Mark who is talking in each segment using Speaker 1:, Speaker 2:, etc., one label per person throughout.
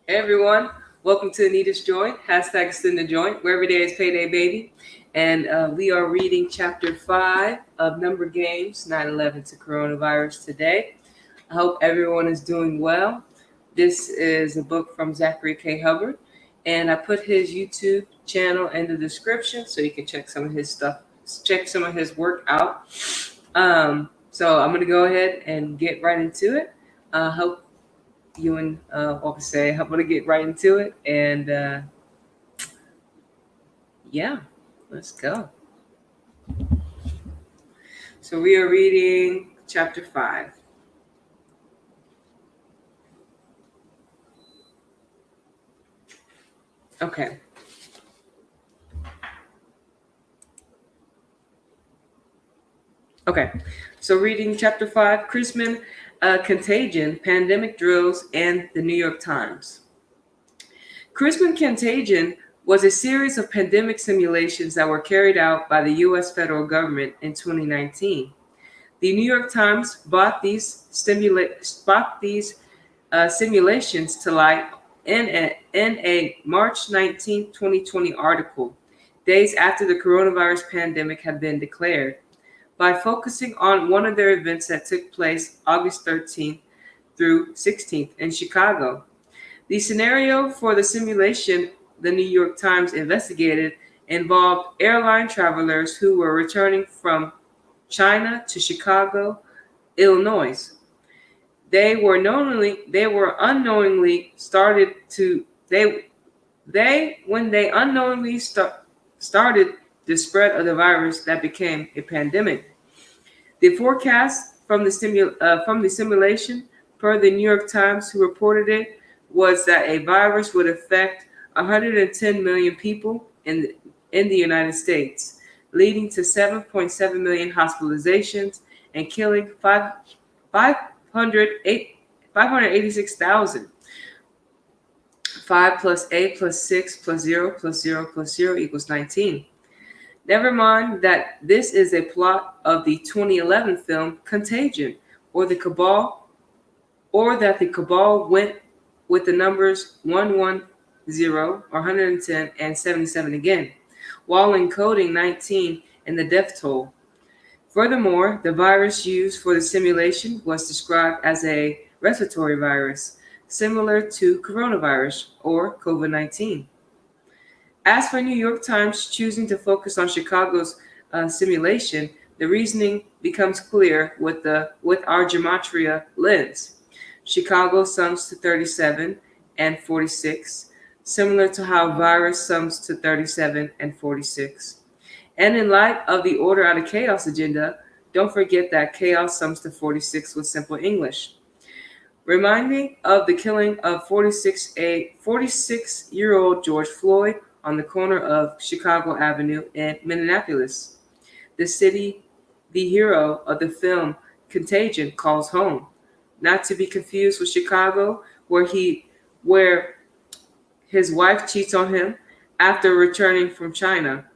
Speaker 1: Hey everyone, welcome to Anita's Joint, hashtag Exendajoint, where every day is Payday, baby. And we are reading chapter 5 of Number Games 9/11 to Coronavirus today. I hope everyone is doing well. This is a book from Zachary Hubbard, and I put his YouTube channel in the description so you can check some of his stuff, check some of his work out. So I'm going to go ahead and get right into it. Hope you and what we say. I'm gonna get right into it, and yeah, let's go. So we are reading chapter 5. Okay. Okay. So reading chapter 5, Chrisman, Contagion, Pandemic Drills, and the New York Times. Chrisman Contagion was a series of pandemic simulations that were carried out by the U.S. federal government in 2019. The New York Times brought these simulations to light in a March 19, 2020 article, days after the coronavirus pandemic had been declared, by focusing on one of their events that took place August 13th through 16th in Chicago. The scenario for the simulation the New York Times investigated involved airline travelers who were returning from China to Chicago, Illinois. They were unknowingly started to they when they unknowingly started the spread of the virus that became a pandemic. The forecast from the simulation, per the New York Times, who reported it, was that a virus would affect 110 million people in the United States, leading to 7.7 million hospitalizations and killing 586,000. 5 plus 8 plus 6 plus 0 plus 0 plus 0 equals 19. Never mind that this is a plot of the 2011 film Contagion, or that the cabal went with the numbers 110 or 110 and 77 again, while encoding 19 in the death toll. Furthermore, the virus used for the simulation was described as a respiratory virus, similar to coronavirus or COVID 19. As for New York Times choosing to focus on Chicago's simulation, the reasoning becomes clear with our Gematria lens. Chicago sums to 37 and 46, similar to how virus sums to 37 and 46. And in light of the order out of chaos agenda, don't forget that chaos sums to 46 with simple English. Reminding of the killing of 46-year-old George Floyd on the corner of Chicago Avenue in Minneapolis. The city the hero of the film Contagion calls home, not to be confused with Chicago, where his wife cheats on him after returning from China.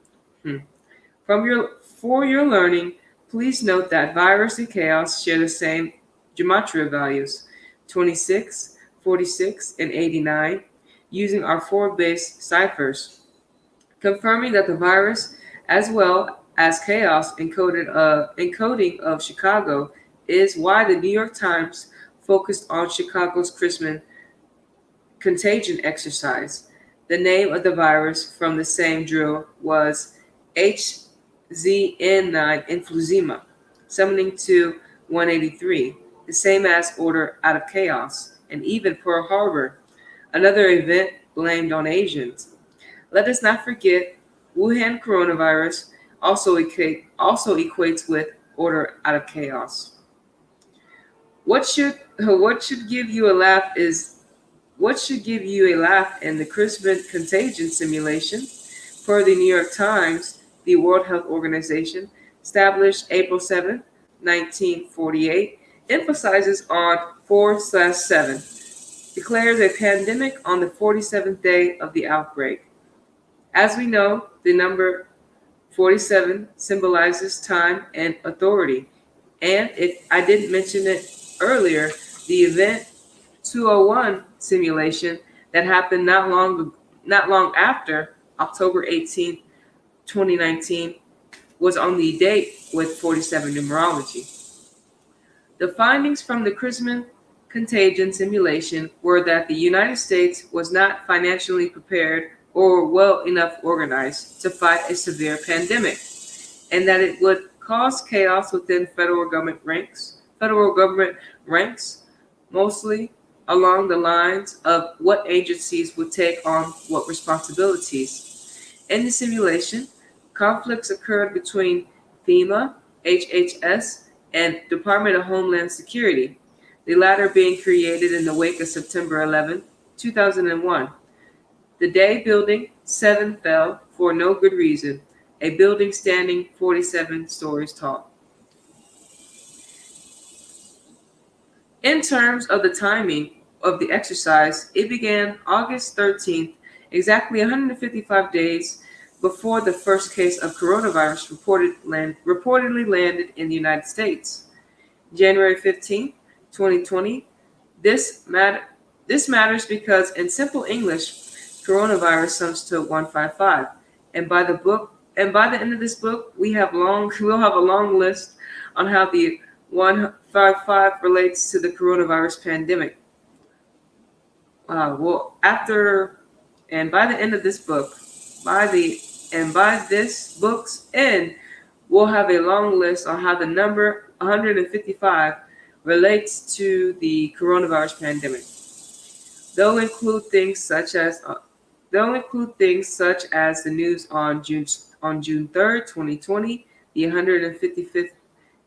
Speaker 1: For your learning, please note that virus and chaos share the same gematria values, 26, 46, and 89, using our 4-base ciphers, confirming that the virus, as well as chaos encoding of Chicago, is why the New York Times focused on Chicago's Chrisman Contagion exercise. The name of the virus from the same drill was HZN9 emphysema, summoning to 183, the same as Order Out of Chaos, and even Pearl Harbor, another event blamed on Asians. Let us not forget Wuhan coronavirus also equates with Order Out of Chaos. What should give you a laugh is what should give you a laugh in the Chrisman Contagion simulation, per the New York Times, the World Health Organization, established April 7, 1948, emphasizes on 4/7, declares a pandemic on the 47th day of the outbreak. As we know, the number 47 symbolizes time and authority. And if I didn't mention it earlier, the event 201 simulation that happened not long after October 18th, 2019 was on the date with 47 numerology. The findings from the Christmas Contagion simulation were that the United States was not financially prepared or well enough organized to fight a severe pandemic, and that it would cause chaos within federal government ranks, mostly along the lines of what agencies would take on what responsibilities. In the simulation, conflicts occurred between FEMA, HHS, and Department of Homeland Security, the latter being created in the wake of September 11, 2001. The day Building 7 fell for no good reason, a building standing 47 stories tall. In terms of the timing of the exercise, it began August 13th, exactly 155 days before the first case of coronavirus reportedly landed in the United States. January 15th, 2020. This matters because in simple English, coronavirus sums to 155, and by the end of this book, we'll have a long list on how the 155 relates to the coronavirus pandemic. By the end of this book, by this book's end, we'll have a long list on how the number 155 relates to the coronavirus pandemic. They'll include things such as the news on June 3rd, 2020, the 155th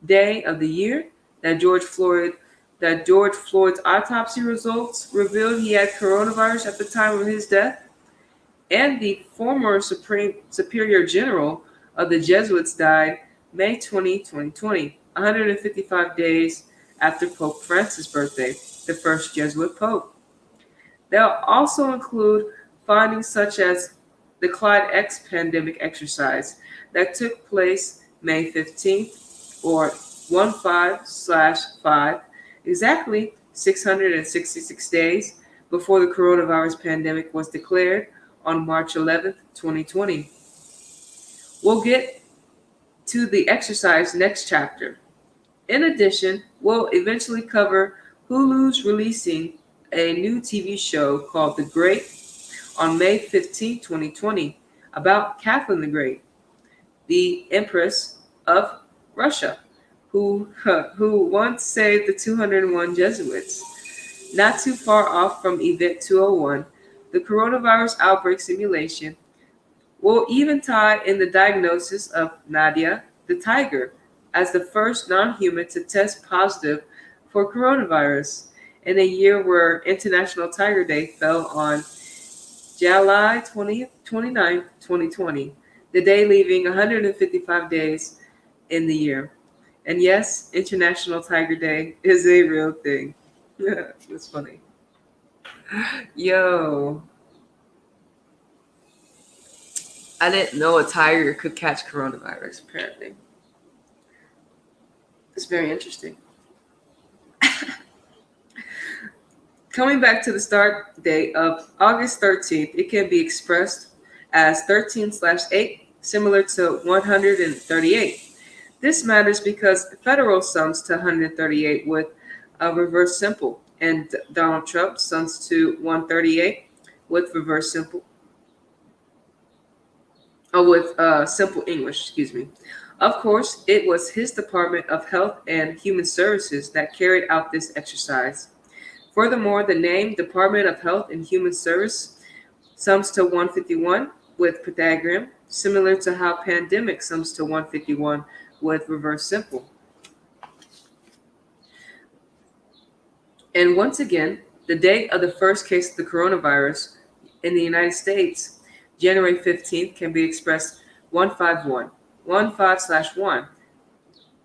Speaker 1: day of the year that George Floyd's autopsy results revealed he had coronavirus at the time of his death, and the former Superior General of the Jesuits died May 20, 2020, 155 days after Pope Francis' birthday, the first Jesuit Pope. They'll also include findings such as the Clyde X pandemic exercise that took place May 15th, or 15/5, exactly 666 days before the coronavirus pandemic was declared on March 11th, 2020. We'll get to the exercise next chapter. In addition, we'll eventually cover Hulu's releasing a new TV show called The Great on May 15, 2020, about Catherine the Great, the Empress of Russia, who once saved the 201 Jesuits. Not too far off from Event 201, the coronavirus outbreak simulation will even tie in the diagnosis of Nadia the tiger as the first non-human to test positive for coronavirus in a year where International Tiger Day fell on July 29, 2020, the day leaving 155 days in the year. And yes, International Tiger Day is a real thing. It's funny. Yo, I didn't know a tiger could catch coronavirus, apparently. It's very interesting. Coming back to the start date of August 13th, it can be expressed as 13/8, similar to 138. This matters because federal sums to 138 with a reverse simple, and Donald Trump sums to 138 with reverse simple. With simple English, excuse me. Of course, it was his Department of Health and Human Services that carried out this exercise. Furthermore, the name Department of Health and Human Service sums to 151 with Pythagorean, similar to how pandemic sums to 151 with reverse simple. And once again, the date of the first case of the coronavirus in the United States, January 15th, can be expressed 151, 15/1.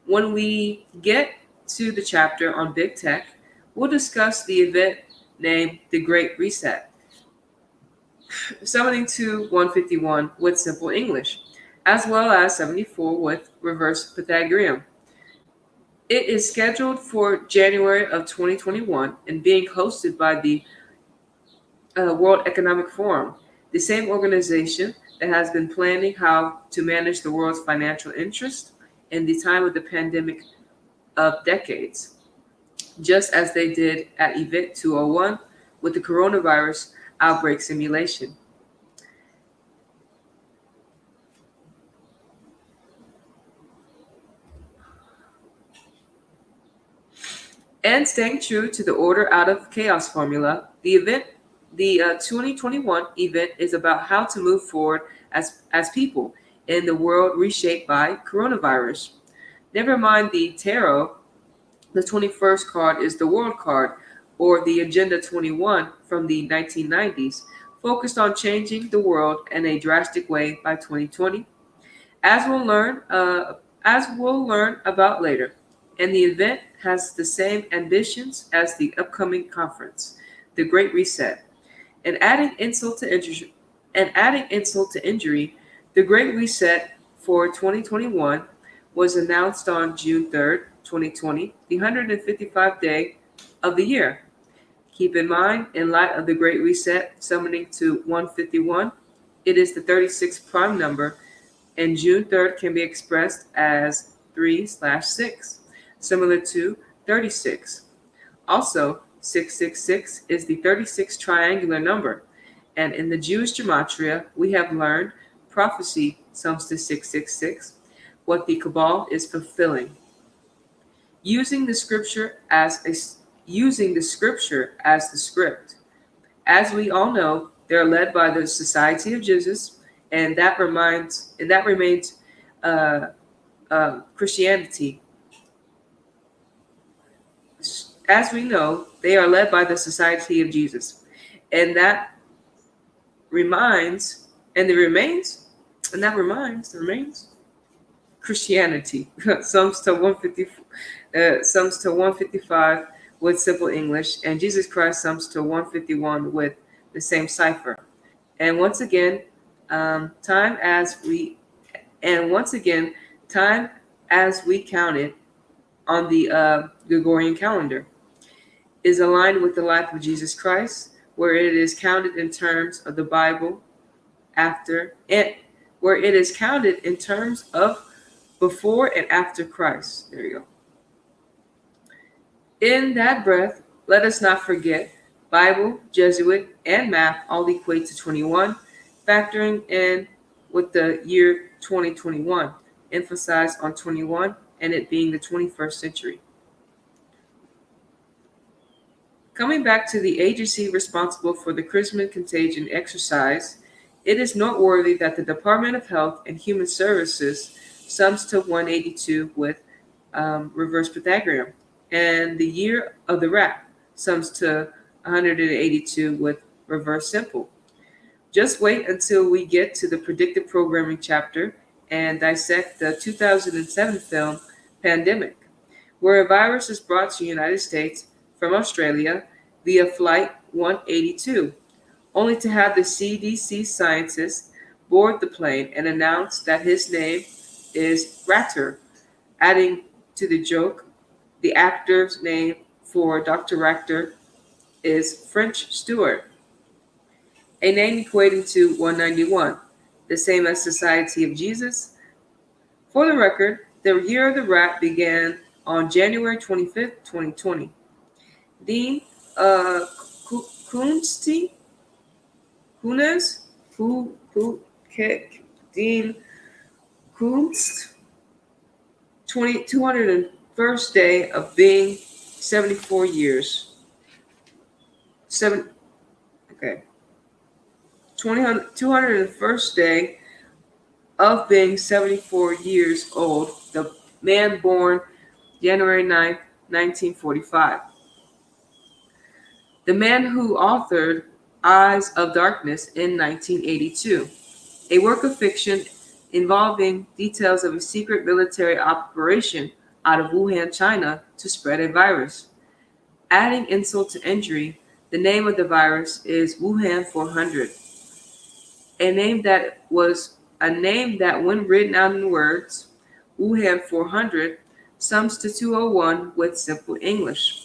Speaker 1: When we get to the chapter on big tech, we'll discuss the event named The Great Reset, summoning to 151 with simple English, as well as 74 with reverse Pythagorean. It is scheduled for January of 2021 and being hosted by the World Economic Forum, the same organization that has been planning how to manage the world's financial interest in the time of the pandemic of decades, just as they did at Event 201 with the coronavirus outbreak simulation. And staying true to the order out of chaos formula, the 2021 event is about how to move forward as people in the world reshaped by coronavirus. Never mind the tarot, the 21st card is the world card, or the Agenda 21 from the 1990s, focused on changing the world in a drastic way by 2020, as we'll learn, uh, as we'll learn about later. And the event has the same ambitions as the upcoming conference, the Great Reset. And adding insult to injury, the Great Reset for 2021 was announced on June 3rd, 2020, the 155th day of the year. Keep in mind, in light of the Great Reset summoning to 151, it is the 36th prime number, and June 3rd can be expressed as 3/6, similar to 36. Also, 666 is the 36th triangular number, and in the Jewish Gematria, we have learned prophecy sums to 666, what the Cabal is fulfilling. Using the scripture as a using the scripture as the script. As we all know, they are led by the Society of Jesus, and that remains uh, Christianity. As we know, they are led by the Society of Jesus, and that reminds and it remains and that remains Christianity. Sums to 155 with simple English, and Jesus Christ sums to 151 with the same cipher. And once again, time as we and once again, time as we count it on the Gregorian calendar is aligned with the life of Jesus Christ, where it is counted in terms of the Bible after and where it is counted in terms of before and after Christ. There you go. In that breath, let us not forget Bible, Jesuit, and math all equate to 21, factoring in with the year 2021, emphasized on 21 and it being the 21st century. Coming back to the agency responsible for the Christmas Contagion exercise, it is noteworthy that the Department of Health and Human Services sums to 182 with reverse Pythagorean, and the year of the rat sums to 182 with reverse simple. Just wait until we get to the predictive programming chapter and dissect the 2007 film Pandemic, where a virus is brought to the United States from Australia via Flight 182, only to have the CDC scientist board the plane and announce that his name is Ratter, adding to the joke, the actor's name for Dr. Ratter is French Stewart, a name equating to 191, the same as Society of Jesus. For the record, the year of the rat began on January 25th, 2020. Dean Kunsti, Kunes, Dean Kunst, 201st day of being 74 years. 201st day of being 74 years old, the man born January 9th, 1945. The man who authored Eyes of Darkness in 1982, a work of fiction involving details of a secret military operation out of Wuhan, China, to spread a virus. Adding insult to injury, the name of the virus is Wuhan 400, a name that when written out in words, Wuhan 400 sums to 201 with simple English.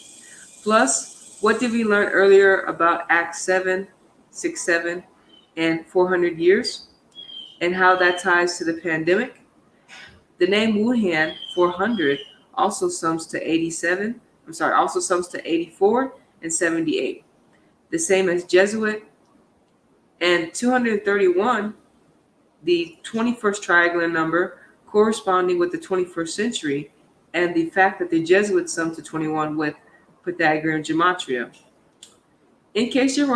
Speaker 1: Plus, what did we learn earlier about Act 7 6, 7, and 400 years, and how that ties to the pandemic. The name Wuhan 400 also sums to 87, also sums to 84 and 78, the same as Jesuit, and 231, the 21st triangular number corresponding with the 21st century, and the fact that the Jesuits summed to 21 with Pythagorean Gematria. In case you're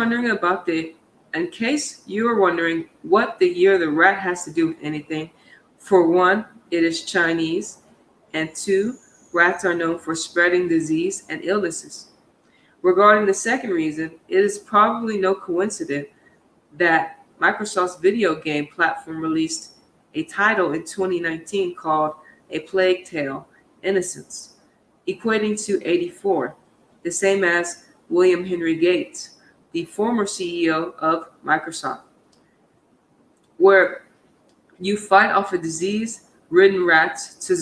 Speaker 1: wondering what the year of the rat has to do with anything, for one, it is Chinese, and two, rats are known for spreading disease and illnesses. Regarding the second reason, it is probably no coincidence that Microsoft's video game platform released a title in 2019 called A Plague Tale: Innocence, equating to 84, the same as William Henry Gates, the former CEO of Microsoft, where you fight off disease-ridden rats to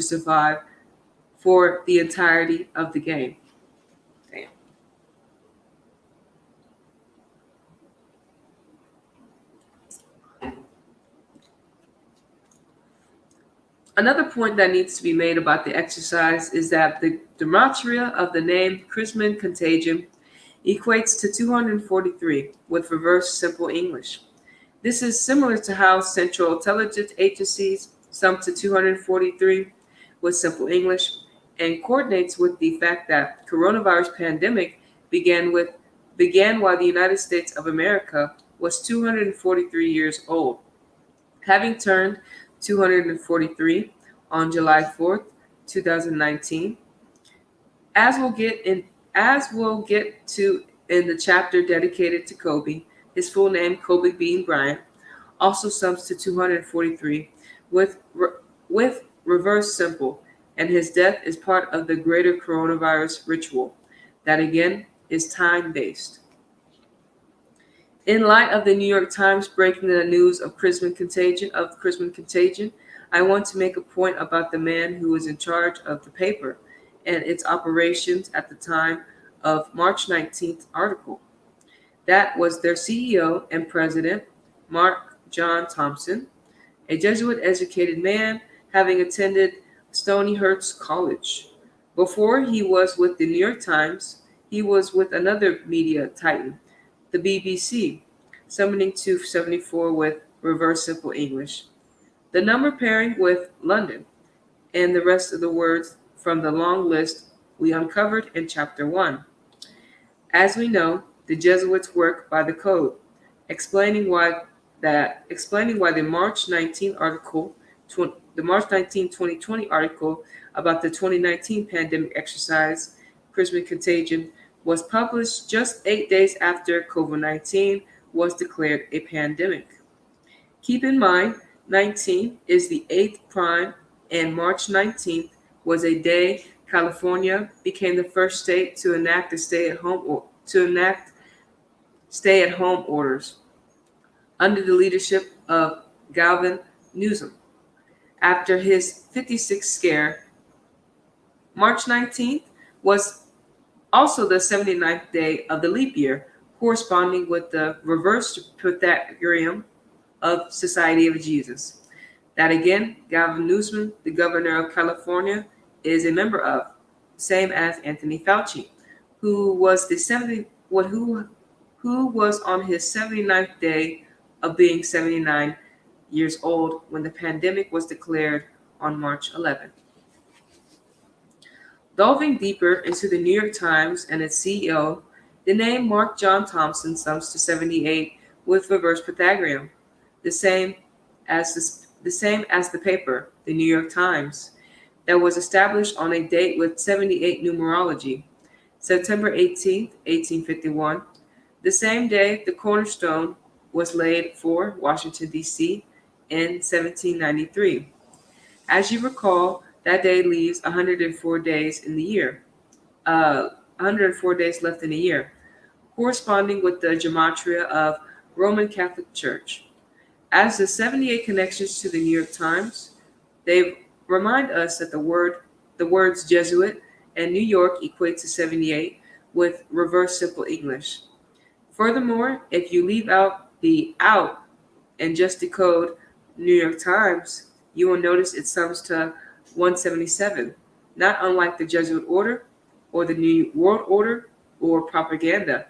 Speaker 1: survive for the entirety of the game. Damn. Another point that needs to be made about the exercise is that the Gematria of the name Contagion equates to 243 with reverse simple English. This is similar to how Central Intelligence Agencies sum to 243 with simple English, and coordinates with the fact that coronavirus pandemic began while the United States of America was 243 years old, having turned 243 on July 4th, 2019. As we'll get to in the chapter dedicated to Kobe, his full name, Kobe Bean Bryant, also sums to 243 with reverse simple, and his death is part of the greater coronavirus ritual that again is time-based. In light of the New York Times breaking the news of Christmas Contagion, I want to make a point about the man who was in charge of the paper and its operations at the time of March 19th article. That was their CEO and president, Mark John Thompson, a Jesuit-educated man having attended Stonyhurst College. Before he was with the New York Times, he was with another media titan, the BBC, summoning 274 with reverse simple English. The number pairing with London, and the rest of the words from the long list we uncovered in Chapter 1. As we know, the Jesuits work by the code, explaining why the March 19 article, the March 19, 2020 article about the 2019 pandemic exercise, Christmas Contagion, was published just 8 days after COVID-19 was declared a pandemic. Keep in mind, 19 is the 8th prime, and March 19th was a day California became the first state to enact stay-at-home orders under the leadership of Gavin Newsom. After his 56th scare, March 19th was also the 79th day of the leap year, corresponding with the reverse Pythagorean of Society of Jesus. That again, Gavin Newsom, the governor of California, is a member of, same as Anthony Fauci, who was on his 79th day of being 79 years old when the pandemic was declared on March 11th. Delving deeper into the New York Times and its CEO, the name Mark John Thompson sums to 78 with reverse Pythagorean, the same as the paper, the New York Times, that was established on a date with 78 numerology, September 18th, 1851, the same day the cornerstone was laid for Washington, D.C. in 1793. As you recall, that day leaves 104 days in the year, 104 days left in the year, corresponding with the Gematria of Roman Catholic Church. As the 78 connections to the New York Times, they remind us that the words Jesuit and New York equate to 78, with reverse simple English. Furthermore, if you leave out the out and just decode New York Times, you will notice it sums to 177, not unlike the Jesuit order or the New World Order or propaganda.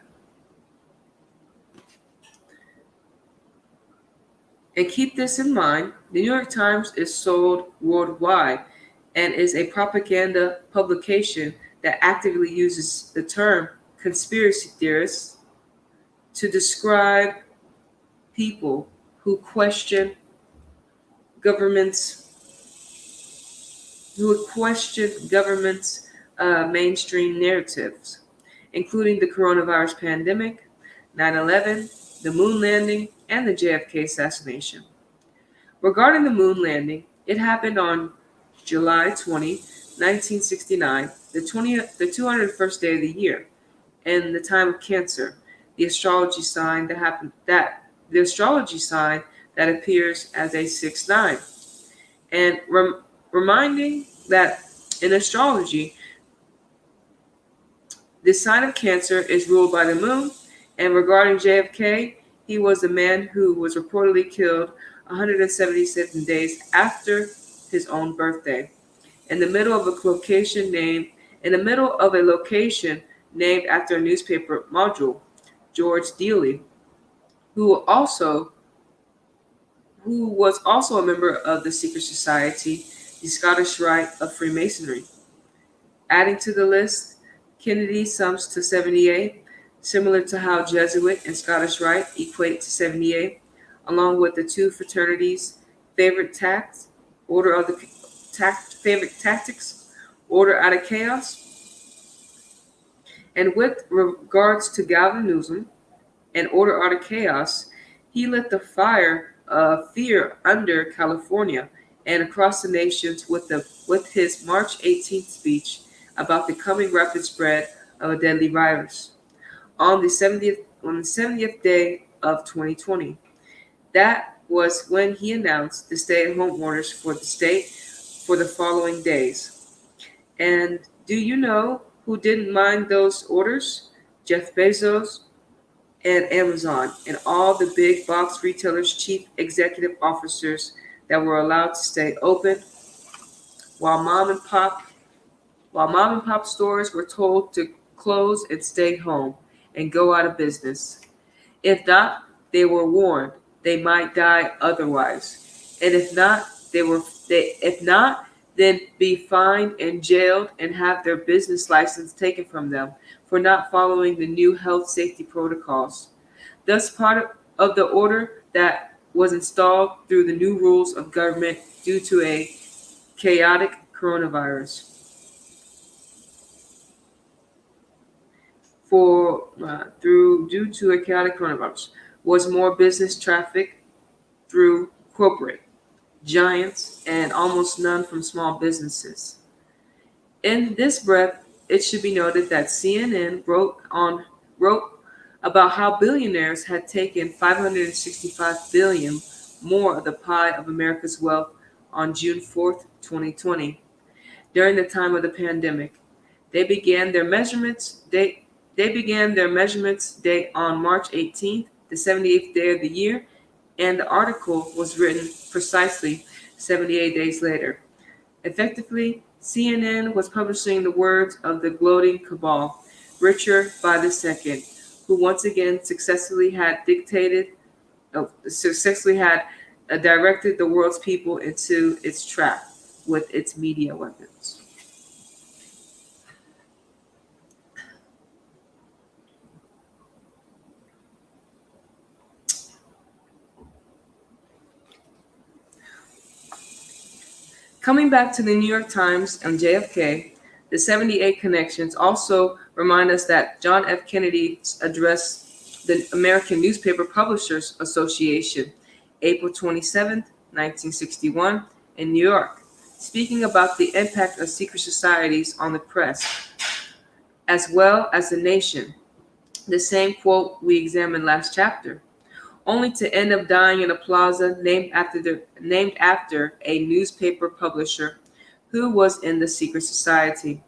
Speaker 1: And keep this in mind, the New York Times is sold worldwide and is a propaganda publication that actively uses the term conspiracy theorists to describe people who question governments mainstream narratives, including the coronavirus pandemic, 9/11, the moon landing, and the JFK assassination. Regarding the moon landing, it happened on July 20, 1969, the 201st day of the year, and the time of Cancer, the astrology sign that appears as a 6-9, and reminding that in astrology, the sign of Cancer is ruled by the moon. And regarding JFK, he was a man who was reportedly killed 177 days after his own birthday, in the middle of a location named after a newspaper mogul, George Dealey, who was also a member of the secret society, the Scottish Rite of Freemasonry. Adding to the list, Kennedy sums to 78, similar to how Jesuit and Scottish Rite equate to 78, along with the two fraternities' favorite tactics, order out of chaos. And with regards to Galvanism and order out of chaos, he lit the fire of fear under California and across the nations with his March 18th speech about the coming rapid spread of a deadly virus on the 70th day of 2020. That was when he announced the stay-at-home orders for the state for the following days. And do you know who didn't mind those orders? Jeff Bezos and Amazon and all the big box retailers' chief executive officers that were allowed to stay open while mom and pop stores were told to close and stay home and go out of business. If not, they were warned they might die otherwise. And if not, then be fined and jailed and have their business license taken from them for not following the new health safety protocols. Thus, part of the order that was installed through the new rules of government due to a chaotic coronavirus. Due to a chaotic coronavirus was more business traffic through corporate giants and almost none from small businesses. In this breath, it should be noted that CNN wrote about how billionaires had taken $565 billion more of the pie of America's wealth on June 4th, 2020. During the time of the pandemic, they began their measurements date on March 18th, the 78th day of the year, and the article was written precisely 78 days later. Effectively, CNN was publishing the words of the gloating cabal, Richard by the Second, who once again successfully had directed the world's people into its trap with its media weapons. Coming back to the New York Times and JFK, the 78 connections also remind us that John F. Kennedy addressed the American Newspaper Publishers Association, April 27, 1961, in New York, speaking about the impact of secret societies on the press, as well as the nation. The same quote we examined last chapter, only to end up dying in a plaza named after a newspaper publisher who was in the secret society.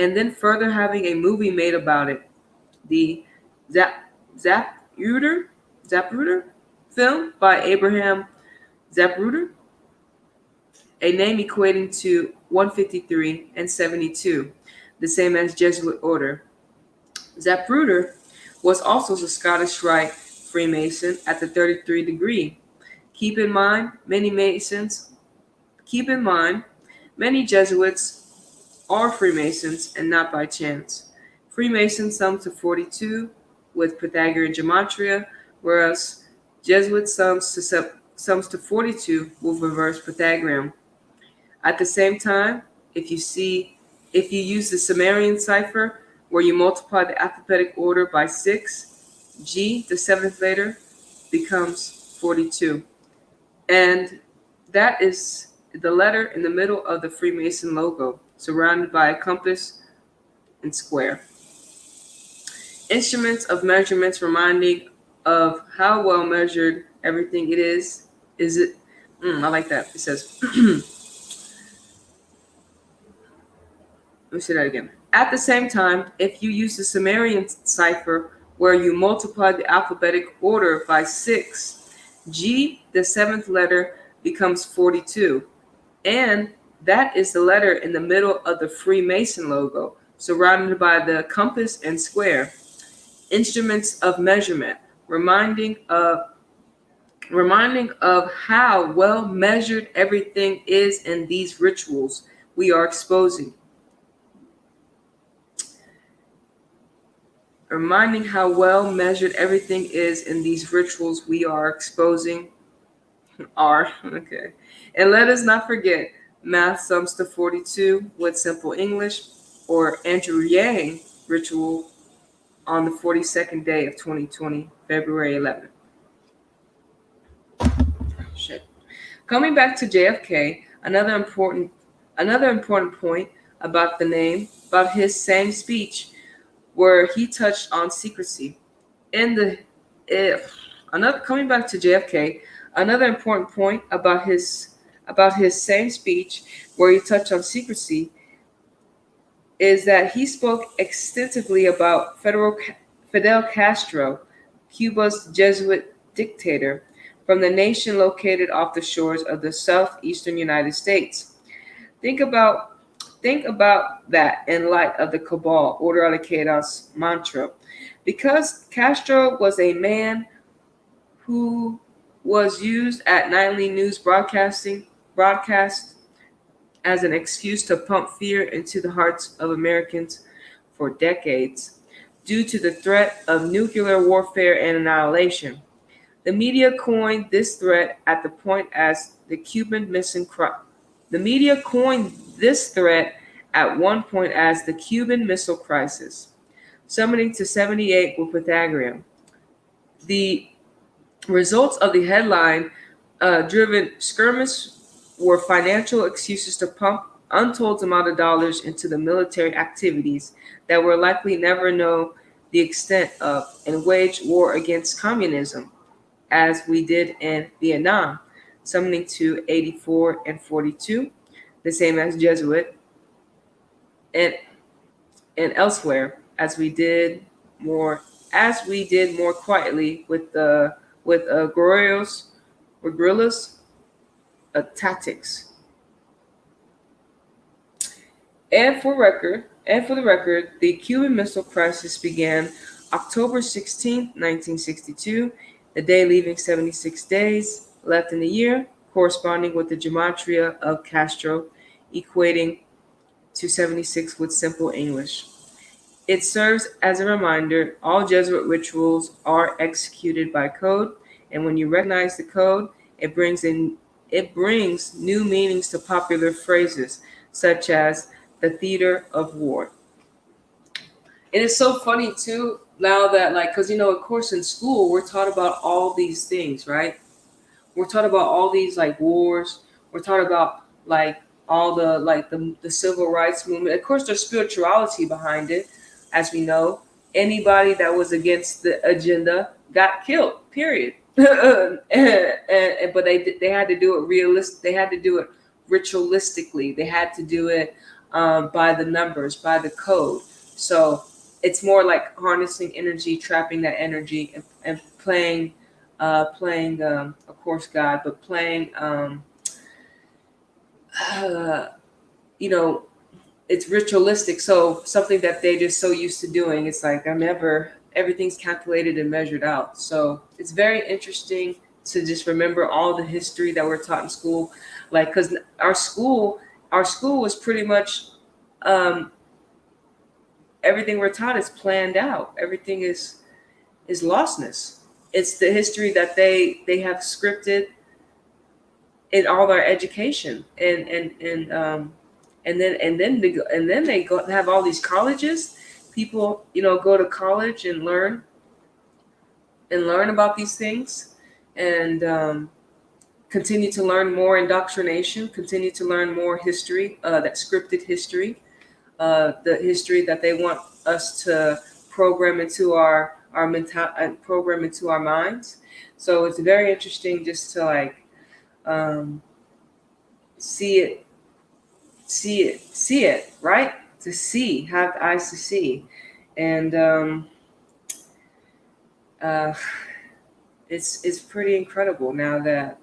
Speaker 1: and then further having a movie made about it. The Zapruder Zapruder film by Abraham Zapruder, a name equating to 153 and 72, the same as Jesuit order. Zapruder was also a Scottish Rite Freemason at the 33rd degree. Keep in mind, keep in mind, many Jesuits are Freemasons and not by chance. Freemasons sum to 42 with Pythagorean Gematria, whereas Jesuit sums to 42 with reverse Pythagorean. At the same time, if you use the Sumerian cipher where you multiply the alphabetic order by 6, G, the seventh letter, becomes 42. And that is the letter in the middle of the Freemason logo, surrounded by a compass and square. Instruments of measurements reminding of how well measured everything it is. Is it? I like that. It says, let me say that again. At the same time, if you use the Sumerian cipher where you multiply the alphabetic order by 6, G, the seventh letter, becomes 42. And that is the letter in the middle of the Freemason logo, surrounded by the compass and square. Instruments of measurement, reminding of how well measured everything is in these rituals we are exposing. Reminding how well measured everything is in these rituals we are exposing. Okay. And let us not forget, math sums to 42 with simple English, or Andrew Yang ritual on the 42nd day of 2020, February 11th. Shit. Coming back to JFK, another important point about the name, about his same speech, where he touched on secrecy. Coming back to JFK, another important point about his same speech, where he touched on secrecy, is that he spoke extensively about Fidel Castro, Cuba's Jesuit dictator, from the nation located off the shores of the southeastern United States. Think about that in light of the cabal, order out of chaos mantra. Because Castro was a man who was used at nightly news broadcast as an excuse to pump fear into the hearts of Americans for decades due to the threat of nuclear warfare and annihilation. The media coined this threat at the point as the Cuban Missile Crisis. The media coined this threat at one point as the Cuban Missile Crisis, summoning to 78 with Pythagorean. The results of the headline-driven skirmish were financial excuses to pump untold amount of dollars into the military activities that were likely never know the extent of, and wage war against communism, as we did in Vietnam, summoning to 84 and 42, the same as Jesuit, and elsewhere, as we did more quietly with guerrillas tactics. And for the record, the Cuban Missile Crisis began October 16, 1962, the day leaving 76 days left in the year, corresponding with the gematria of Castro, equating to 76 with simple English. It serves as a reminder all Jesuit rituals are executed by code, and when you recognize the code, it brings new meanings to popular phrases, such as the theater of war. It is so funny too now that, like, because of course in school we're taught about all these things, right? We're taught about all these like wars. We're taught about like all the civil rights movement. Of course, there's spirituality behind it, as we know. Anybody that was against the agenda got killed. Period. But they had to do it realistic. They had to do it ritualistically. They had to do it by the numbers, by the code. So it's more like harnessing energy, trapping that energy, and playing, of course, God, but playing, uh, you know, it's ritualistic. So something that they just so used to doing. It's like everything's calculated and measured out. So it's very interesting to just remember all the history that we're taught in school, like because our school was pretty much um, everything we're taught is planned out. Everything is lostness. It's the history that they have scripted in all our education, and then they go have all these colleges. People, go to college and learn about these things, and continue to learn more indoctrination, continue to learn more history, that scripted history, the history that they want us to program into our mental program into our minds. So it's very interesting just to like um, see it, see it, right? To see, have eyes to see, and uh, it's pretty incredible now that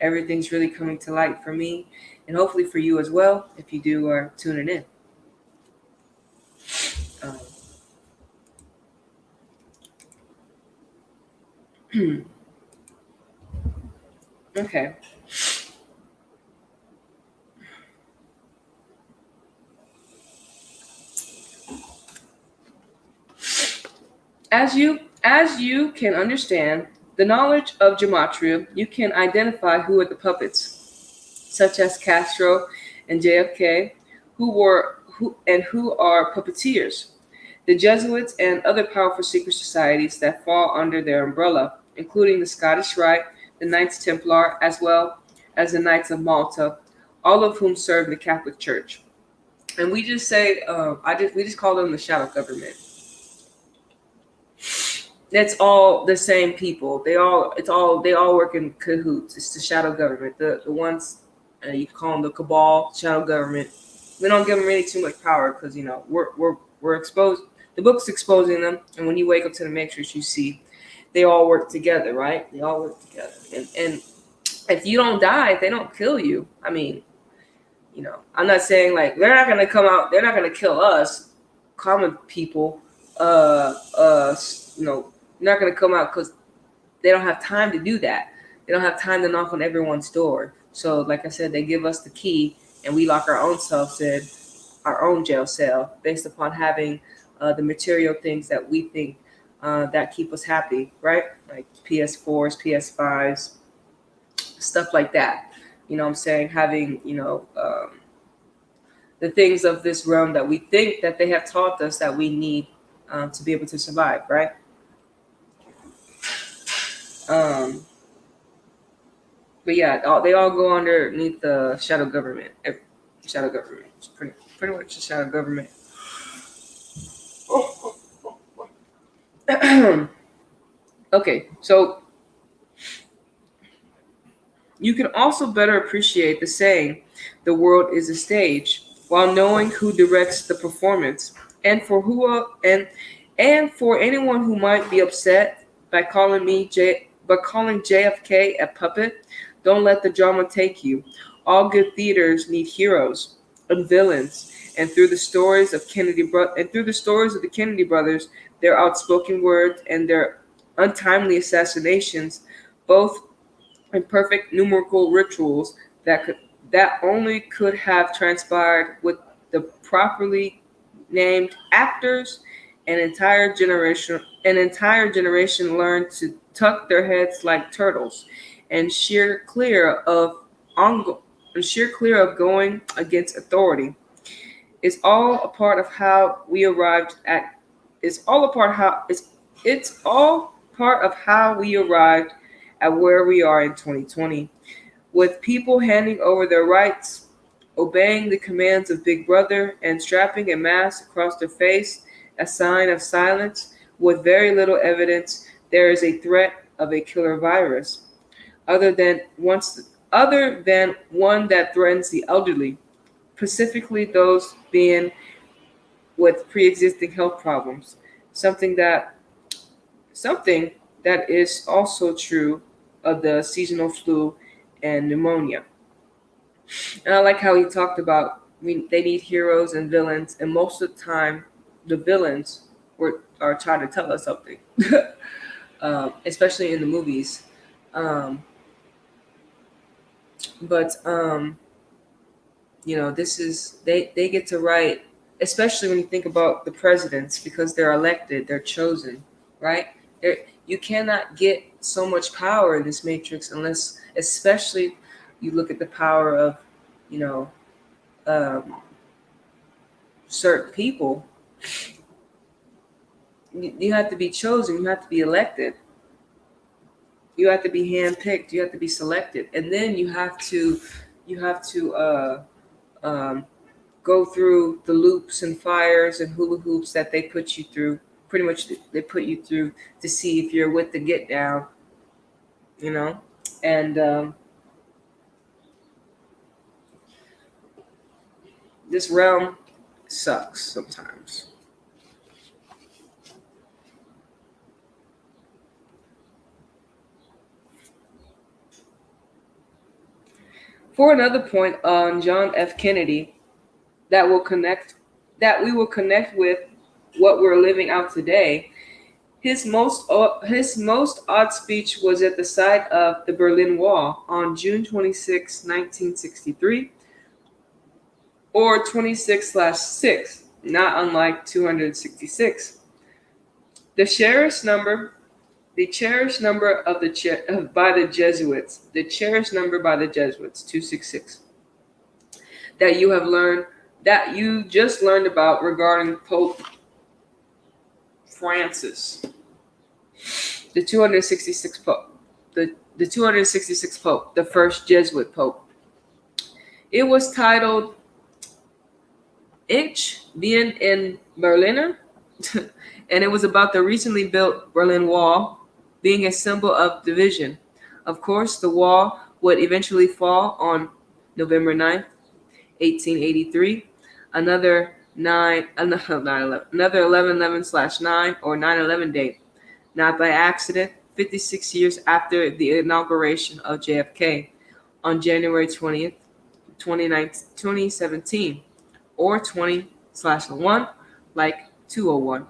Speaker 1: everything's really coming to light for me, and hopefully for you as well if you do are tuning in. Okay. As you can understand the knowledge of gematria, you can identify who are the puppets, such as Castro and JFK, who are puppeteers. The Jesuits and other powerful secret societies that fall under their umbrella, including the Scottish Rite, the Knights Templar, as well as the Knights of Malta, all of whom serve the Catholic Church. And we just say, we just call them the shadow government. That's all the same people. They all work in cahoots. It's the shadow government. The ones you call them the cabal, shadow government. We don't give them really too much power because we're exposed. The book's exposing them, and when you wake up to the matrix, you see they all work together, right? They all work together, and if you don't die, if they don't kill you, I mean, I'm not saying like they're not gonna come out. They're not gonna kill us, common people. Uh, uh, you know, not gonna come out because they don't have time to do that. They don't have time to knock on everyone's door. So, like I said, they give us the key, and we lock our own selves in our own jail cell based upon having the material things that we think that keep us happy, right? Like PS4s, PS5s, stuff like that. You know what I'm saying? Having, the things of this realm that we think that they have taught us that we need to be able to survive, right? Um, but yeah, they all go underneath the shadow government. Shadow government. It's pretty much the shadow government. Okay, so you can also better appreciate the saying, "The world is a stage," while knowing who directs the performance, and for who and for anyone who might be upset by calling JFK a puppet. Don't let the drama take you. All good theaters need heroes and villains, and through the stories of the Kennedy brothers, their outspoken words and their untimely assassinations, both imperfect numerical rituals that only could have transpired with the properly named actors. An entire generation learned to tuck their heads like turtles and ongo- sheer clear of going against authority. It's all a part of how we arrived at it's all a part how it's all part of how we arrived at where we are in 2020, with people handing over their rights, obeying the commands of Big Brother, and strapping a mask across their face, a sign of silence, with very little evidence there is a threat of a killer virus, other than once other than one that threatens the elderly, specifically those being with pre-existing health problems, something that something that is also true of the seasonal flu and pneumonia. And I like how he talked about they need heroes and villains, and most of the time, the villains are trying to tell us something, especially in the movies. Um, but this is they get to write, especially when you think about the presidents, because they're elected, they're chosen, right? They're, you cannot get so much power in this matrix unless, especially, you look at the power of, you know, um, certain people. You have to be chosen. You have to be elected. You have to be handpicked. You have to be selected, and then you have to um, go through the loops and fires and hula hoops that they put you through. Pretty much, they put you through to see if you're with the get down. You know, and this realm sucks sometimes. For another point on John F. Kennedy, that will connect that we will connect with what we're living out today. His most odd speech was at the site of the Berlin Wall on June 26, 1963, or 26/6, not unlike 266. The cherished number, the cherished number of by the Jesuits, the cherished number by the Jesuits, 266, that you have learned, that you just learned about regarding Pope Francis, the 266th Pope, the 266th Pope, the first Jesuit Pope. It was titled Ich bin in Berliner, and it was about the recently built Berlin Wall being a symbol of division. Of course, the wall would eventually fall on November 9th, 1883, another 11/11/9 or 9/11 date, not by accident, 56 years after the inauguration of JFK on January 20th, 2017, or 20/1, like 201.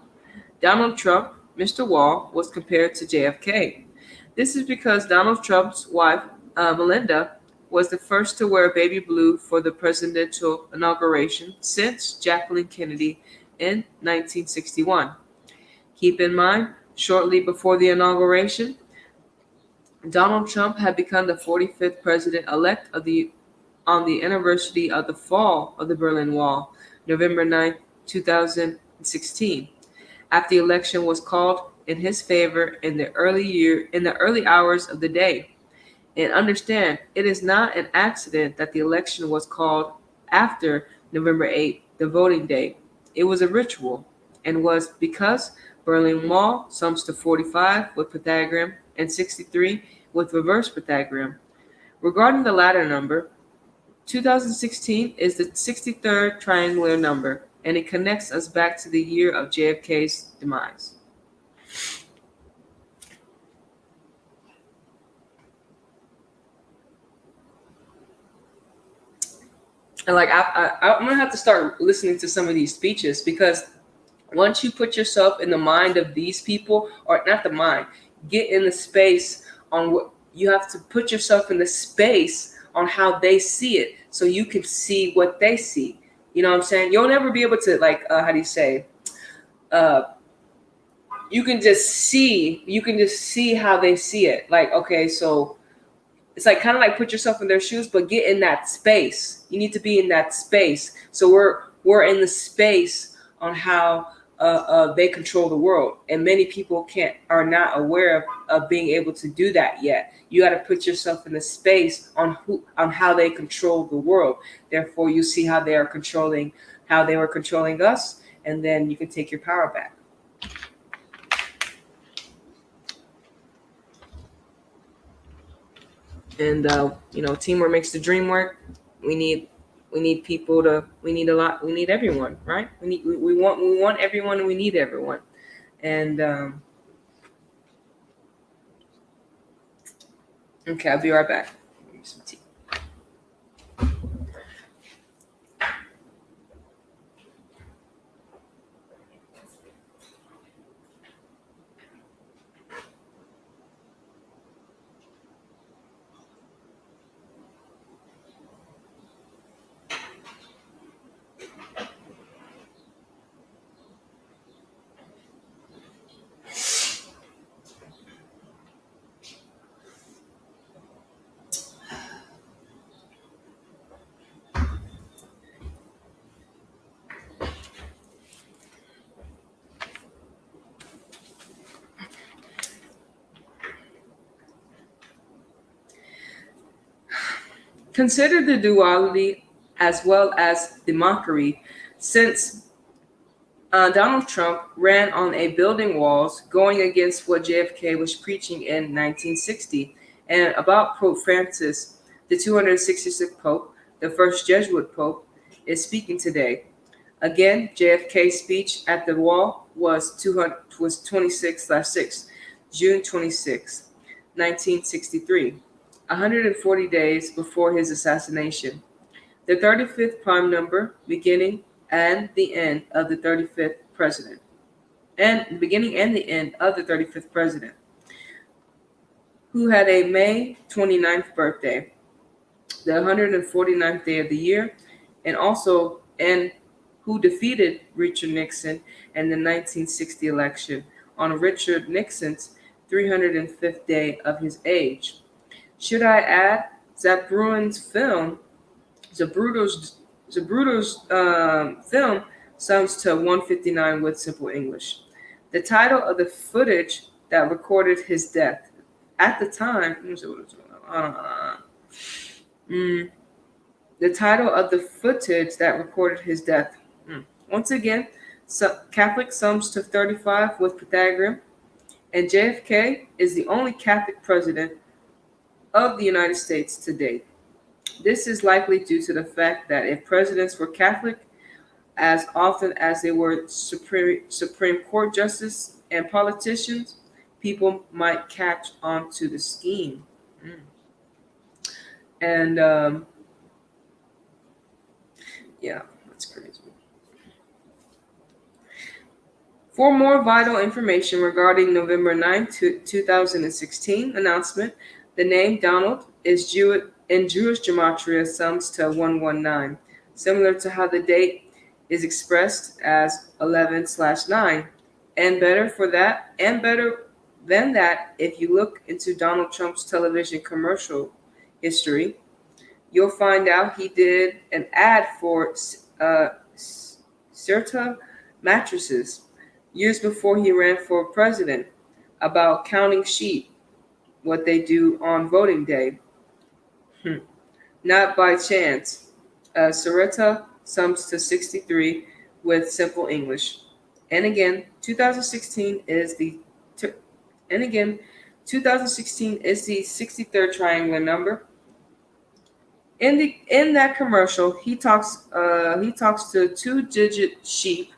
Speaker 1: Donald Trump, Mr. Wall, was compared to JFK. This is because Donald Trump's wife, Melinda, was the first to wear baby blue for the presidential inauguration since Jacqueline Kennedy in 1961. Keep in mind, shortly before the inauguration, Donald Trump had become the 45th president-elect on the anniversary of the fall of the Berlin Wall, November 9th, 2016. After the election was called in his favor in the early hours of the day. And understand, it is not an accident that the election was called after November 8th, the voting day. It was a ritual, and was because Berlin Wall sums to 45 with Pythagorean and 63 with reverse Pythagorean. Regarding the latter number, 2016 is the 63rd triangular number, and it connects us back to the year of JFK's demise. And like I'm gonna have to start listening to some of these speeches, because once you put yourself in the mind of these people, or not the mind, get in the space on what you have to put yourself in the space on how they see it, so you can see what they see. You know what I'm saying? You'll never be able to, like, how do you say? Uh, you can just see how they see it. Like, okay, so it's like kind of like put yourself in their shoes, but get in that space. You need to be in that space. So we're in the space on how they control the world, and many people are not aware of being able to do that yet. You got to put yourself in the space on how they control the world. Therefore, you see how they were controlling us, and then you can take your power back. And teamwork makes the dream work. We need We need people to. We need a lot. We need everyone, right? We want everyone, and we need everyone. And okay, I'll be right back. Some tea. Consider the duality as well as the mockery, since Donald Trump ran on a building walls going against what JFK was preaching in 1960 and about Pope Francis, the 266th Pope, the first Jesuit Pope, is speaking today. Again, JFK's speech at the wall was 26/6, June 26, 1963, 140 days before his assassination. The 35th prime number, beginning and the end of the 35th president, and beginning and the end of the 35th president, who had a May 29th birthday, the 149th day of the year, and who defeated Richard Nixon in the 1960 election on Richard Nixon's 305th day of his age. Should I add Zapruder's film, Zapruder's film sums to 159 with simple English. The title of the footage that recorded his death at the time. The title of the footage that recorded his death. Once again, Catholic sums to 35 with Pythagorean, and JFK is the only Catholic president of the United States to date. This is likely due to the fact that if presidents were Catholic, as often as they were Supreme Court justices and politicians, people might catch on to the scheme. And yeah, that's crazy. For more vital information regarding November 9, 2016 announcement, the name Donald is in Jewish Gematria sums to 119, similar to how the date is expressed as 11/9. And better than that, if you look into Donald Trump's television commercial history, you'll find out he did an ad for Serta mattresses years before he ran for president about counting sheep, what they do on voting day. Not by chance. Serta sums to 63 with simple English. And again, 2016 is the 63rd triangular number. In that commercial, he talks to two-digit sheep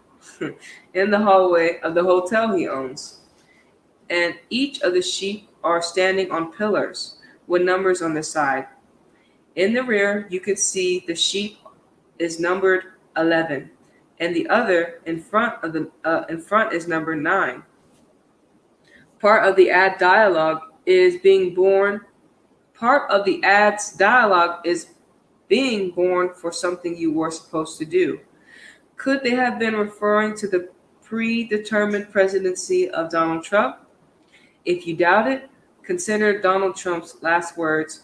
Speaker 1: in the hallway of the hotel he owns, and each of the sheep are standing on pillars with numbers on the side. In the rear, you could see the sheep is numbered 11, and the other in front is number 9. Part of the ad dialogue is being born. Part of the ad's dialogue is being born for something you were supposed to do. Could they have been referring to the predetermined presidency of Donald Trump? If you doubt it, consider Donald Trump's last words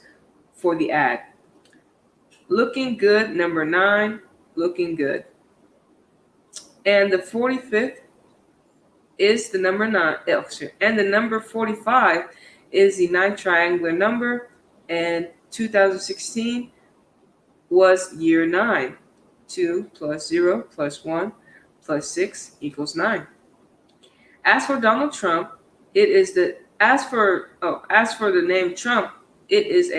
Speaker 1: for the ad. Looking good, number 9, looking good. And the 45th is the number 9, and the number 45 is the 9th triangular number, and 2016 was year 9. 2 plus 0 plus 1 plus 6 equals 9. As for Donald Trump, as for the name Trump, it is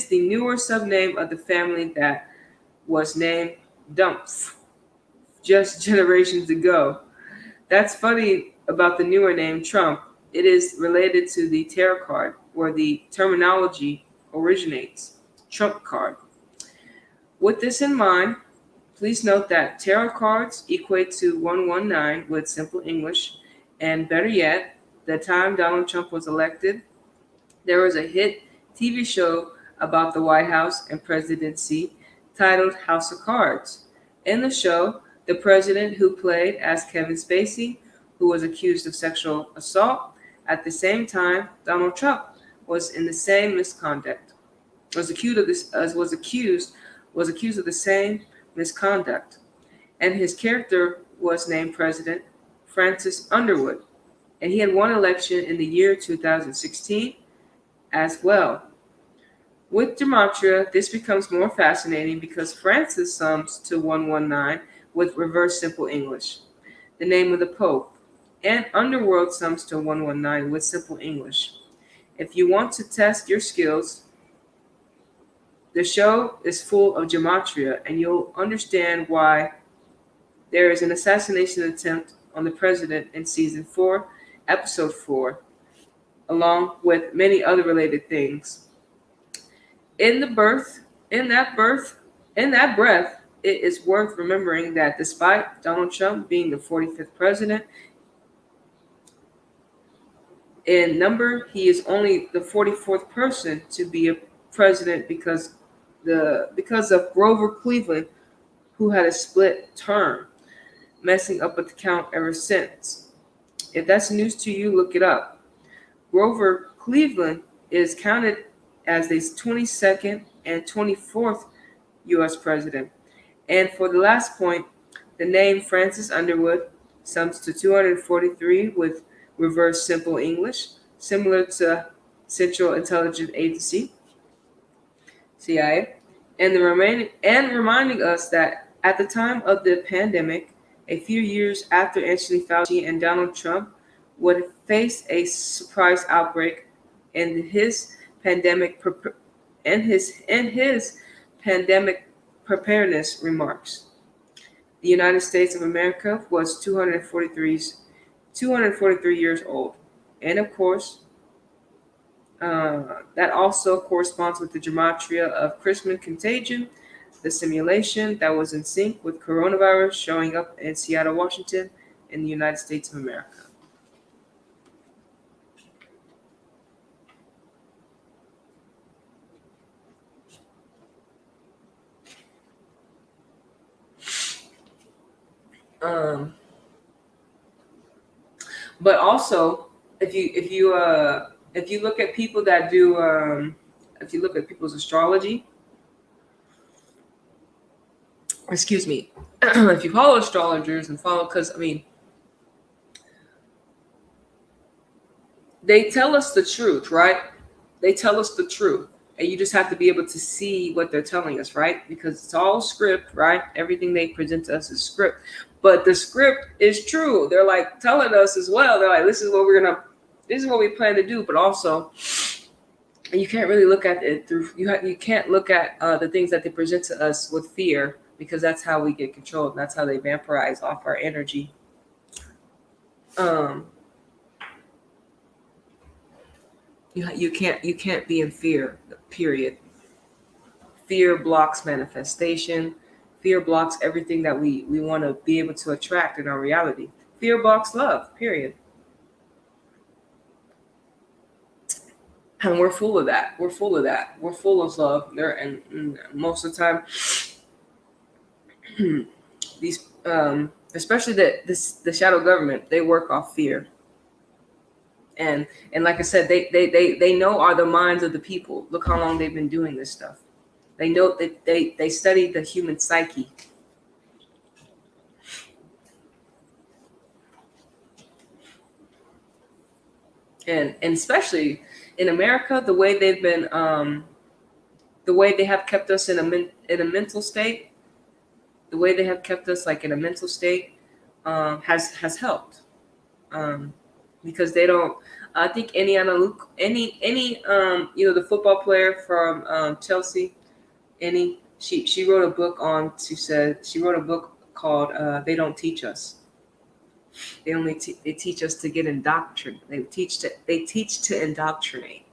Speaker 1: the newer subname of the family that was named Dumpf just generations ago. That's funny about the newer name Trump. It is related to the tarot card, where the terminology originates. Trump card. With this in mind, please note that tarot cards equate to 119 with simple English, and better yet, the time Donald Trump was elected, there was a hit TV show about the White House and presidency titled House of Cards. In the show, the president who played as Kevin Spacey, who was accused of sexual assault, at the same time Donald Trump was in the same misconduct, was accused of the same misconduct, and his character was named President Francis Underwood, and he had won election in the year 2016 as well. With Gematria, this becomes more fascinating because Francis sums to 119 with reverse simple English, the name of the Pope, and Underworld sums to 119 with simple English. If you want to test your skills, the show is full of Gematria, and you'll understand why there is an assassination attempt on the president in season 4, episode 4, along with many other related things. In the birth, in that birth, in that breath, it is worth remembering that despite Donald Trump being the 45th president in number, he is only the 44th person to be a president because of Grover Cleveland, who had a split term, messing up with the count ever since. If that's news to you, look it up. Grover Cleveland is counted as the 22nd and 24th U.S. president. And for the last point, the name Francis Underwood sums to 243 with reverse simple English, similar to Central Intelligence Agency, CIA, and reminding us that at the time of the pandemic, a few years after Anthony Fauci and Donald Trump would face a surprise outbreak, and his pandemic preparedness remarks. The United States of America was 243 years old, and of course, that also corresponds with the gematria of Christmas Contagion, the simulation that was in sync with coronavirus showing up in Seattle, Washington, in the United States of America. But also, if you look at people that do if you look at people's astrology, excuse me, if you follow astrologers and follow, because I mean, they tell us the truth, right? They tell us the truth. And you just have to be able to see what they're telling us, right? Because it's all script, right? Everything they present to us is script. But the script is true. They're like telling us as well. They're like, this is what we plan to do. But also, you can't really look at it through, you can't look at the things that they present to us with fear, because that's how we get controlled. That's how they vampirize off our energy. You can't be in fear, period. Fear blocks manifestation. Fear blocks everything that we want to be able to attract in our reality. Fear blocks love, period. And we're full of that. We're full of that. We're full of love. And most of the time, these, especially the shadow government, they work off fear. And like I said, they know are the minds of the people. Look how long they've been doing this stuff. They know that they study the human psyche. And especially in America, the way they've been, the way they have kept us in a mental state, the way they have kept us like in a mental state, has helped. Because they don't. I think any the football player from Chelsea, She wrote a book on. She wrote a book called "They Don't Teach Us." They teach us to get indoctrinated. They teach to indoctrinate.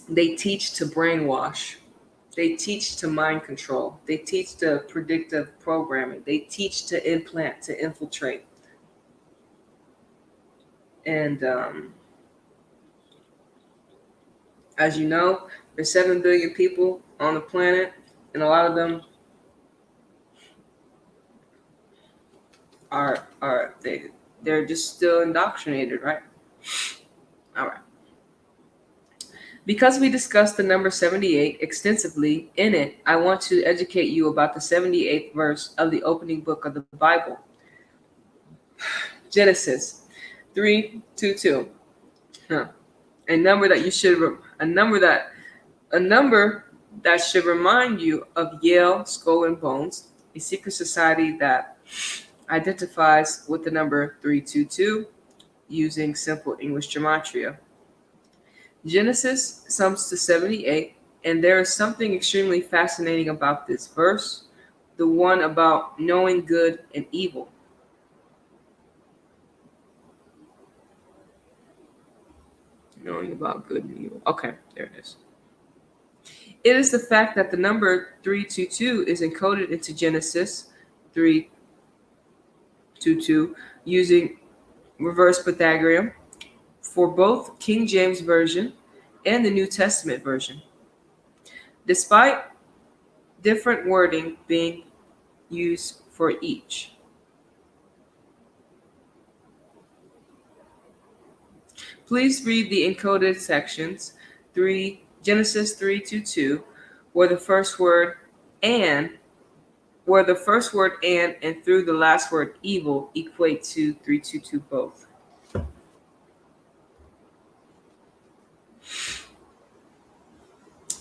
Speaker 1: They teach to brainwash. They teach to mind control. They teach to predictive programming. They teach to implant, to infiltrate. And as you know, there's 7 billion people on the planet, and a lot of them they're just still indoctrinated, right? All right. Because we discussed the number 78 extensively in it, I want to educate you about the 78th verse of the opening book of the Bible. Genesis 3:22. A number that should remind you of Yale, Skull and Bones, a secret society that identifies with the number 322 using simple English gematria. Genesis sums to 78, and there is something extremely fascinating about this verse, the one about knowing good and evil. Knowing about good and evil. Okay, there it is. It is the fact that the number 322 is encoded into Genesis 3:22 using reverse Pythagorean for both King James Version and the New Testament version, despite different wording being used for each. Please read the encoded sections, Genesis 3:22, where the first word and and through the last word evil equate to 322 both.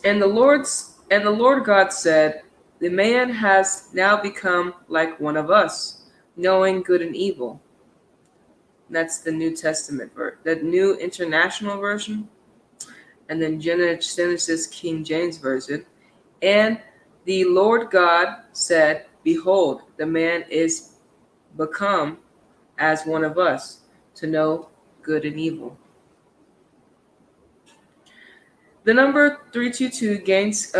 Speaker 1: And the Lord God said, "The man has now become like one of us, knowing good and evil." That's the New Testament version, the New International Version, and then Genesis King James Version. And the Lord God said, "Behold, the man is become as one of us, to know good and evil." The number 322 gains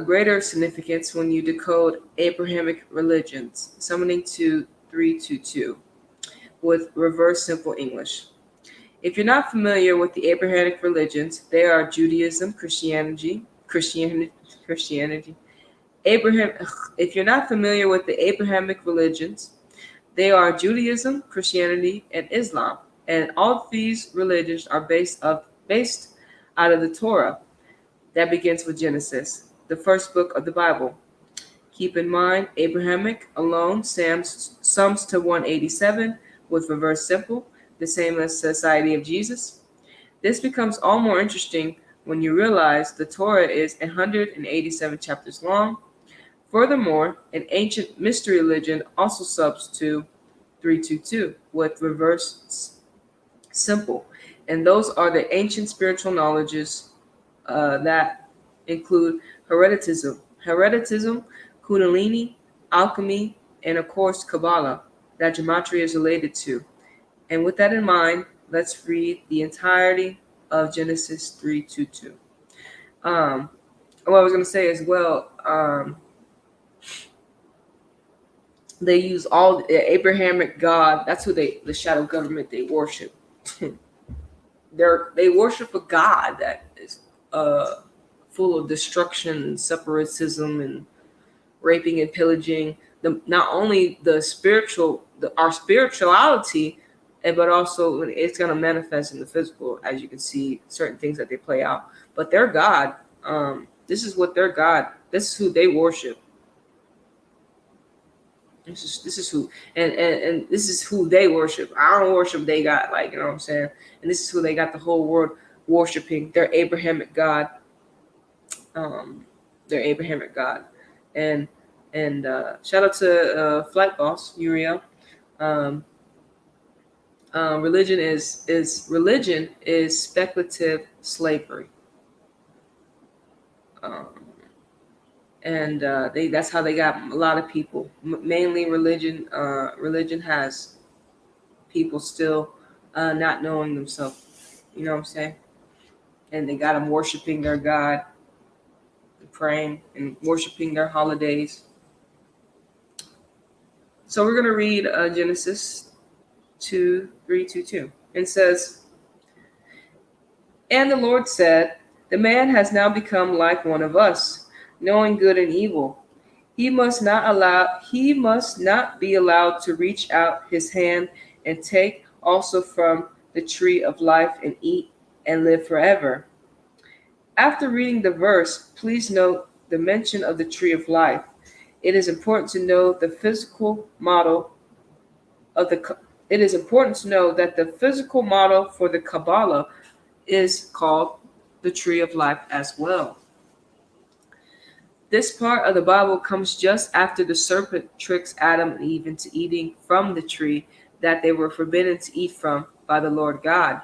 Speaker 1: greater significance when you decode Abrahamic religions, summoning to 322 with reverse simple English. If you're not familiar with the Abrahamic religions, they are Judaism, Christianity. If you're not familiar with the Abrahamic religions, they are Judaism, Christianity, and Islam, and all these religions are based out of the Torah that begins with Genesis, the first book of the Bible. Keep in mind, Abrahamic alone sums to 187 with reverse simple, the same as Society of Jesus. This becomes all more interesting when you realize the Torah is 187 chapters long. Furthermore, an ancient mystery religion also subs to 322 with reverse simple, and those are the ancient spiritual knowledges that include hereticism, Kundalini, alchemy, and of course Kabbalah that Gematria is related to. And with that in mind, let's read the entirety of Genesis 3:22. What I was going to say as well, they use all the Abrahamic God. That's who the shadow government they worship. They worship a God that is full of destruction, separatism, and raping and pillaging. Not only our spirituality, but also it's going to manifest in the physical, as you can see certain things that they play out. But their God, this is what their God. This is who they worship. This is who and this is who they worship. I don't worship they God, like, you know what I'm saying. And this is who they got the whole world worshiping. Their Abrahamic God. Their Abrahamic God, and shout out to Flight Boss Uriel. Religion is speculative slavery. um, and that's how they got a lot of people. Mainly religion. Religion has people still not knowing themselves. You know what I'm saying? And they got them worshiping their God, and praying and worshiping their holidays. So we're gonna read Genesis 2:3-2. It says, "And the Lord said, the man has now become like one of us, knowing good and evil. He must not be allowed to reach out his hand and take also from the tree of life and eat and live forever." After reading the verse, please note the mention of the tree of life. It is important to know the physical model of the it is important to know that the physical model for the Kabbalah is called the tree of life as well. This part of the Bible comes just after the serpent tricks Adam and Eve into eating from the tree that they were forbidden to eat from by the Lord God.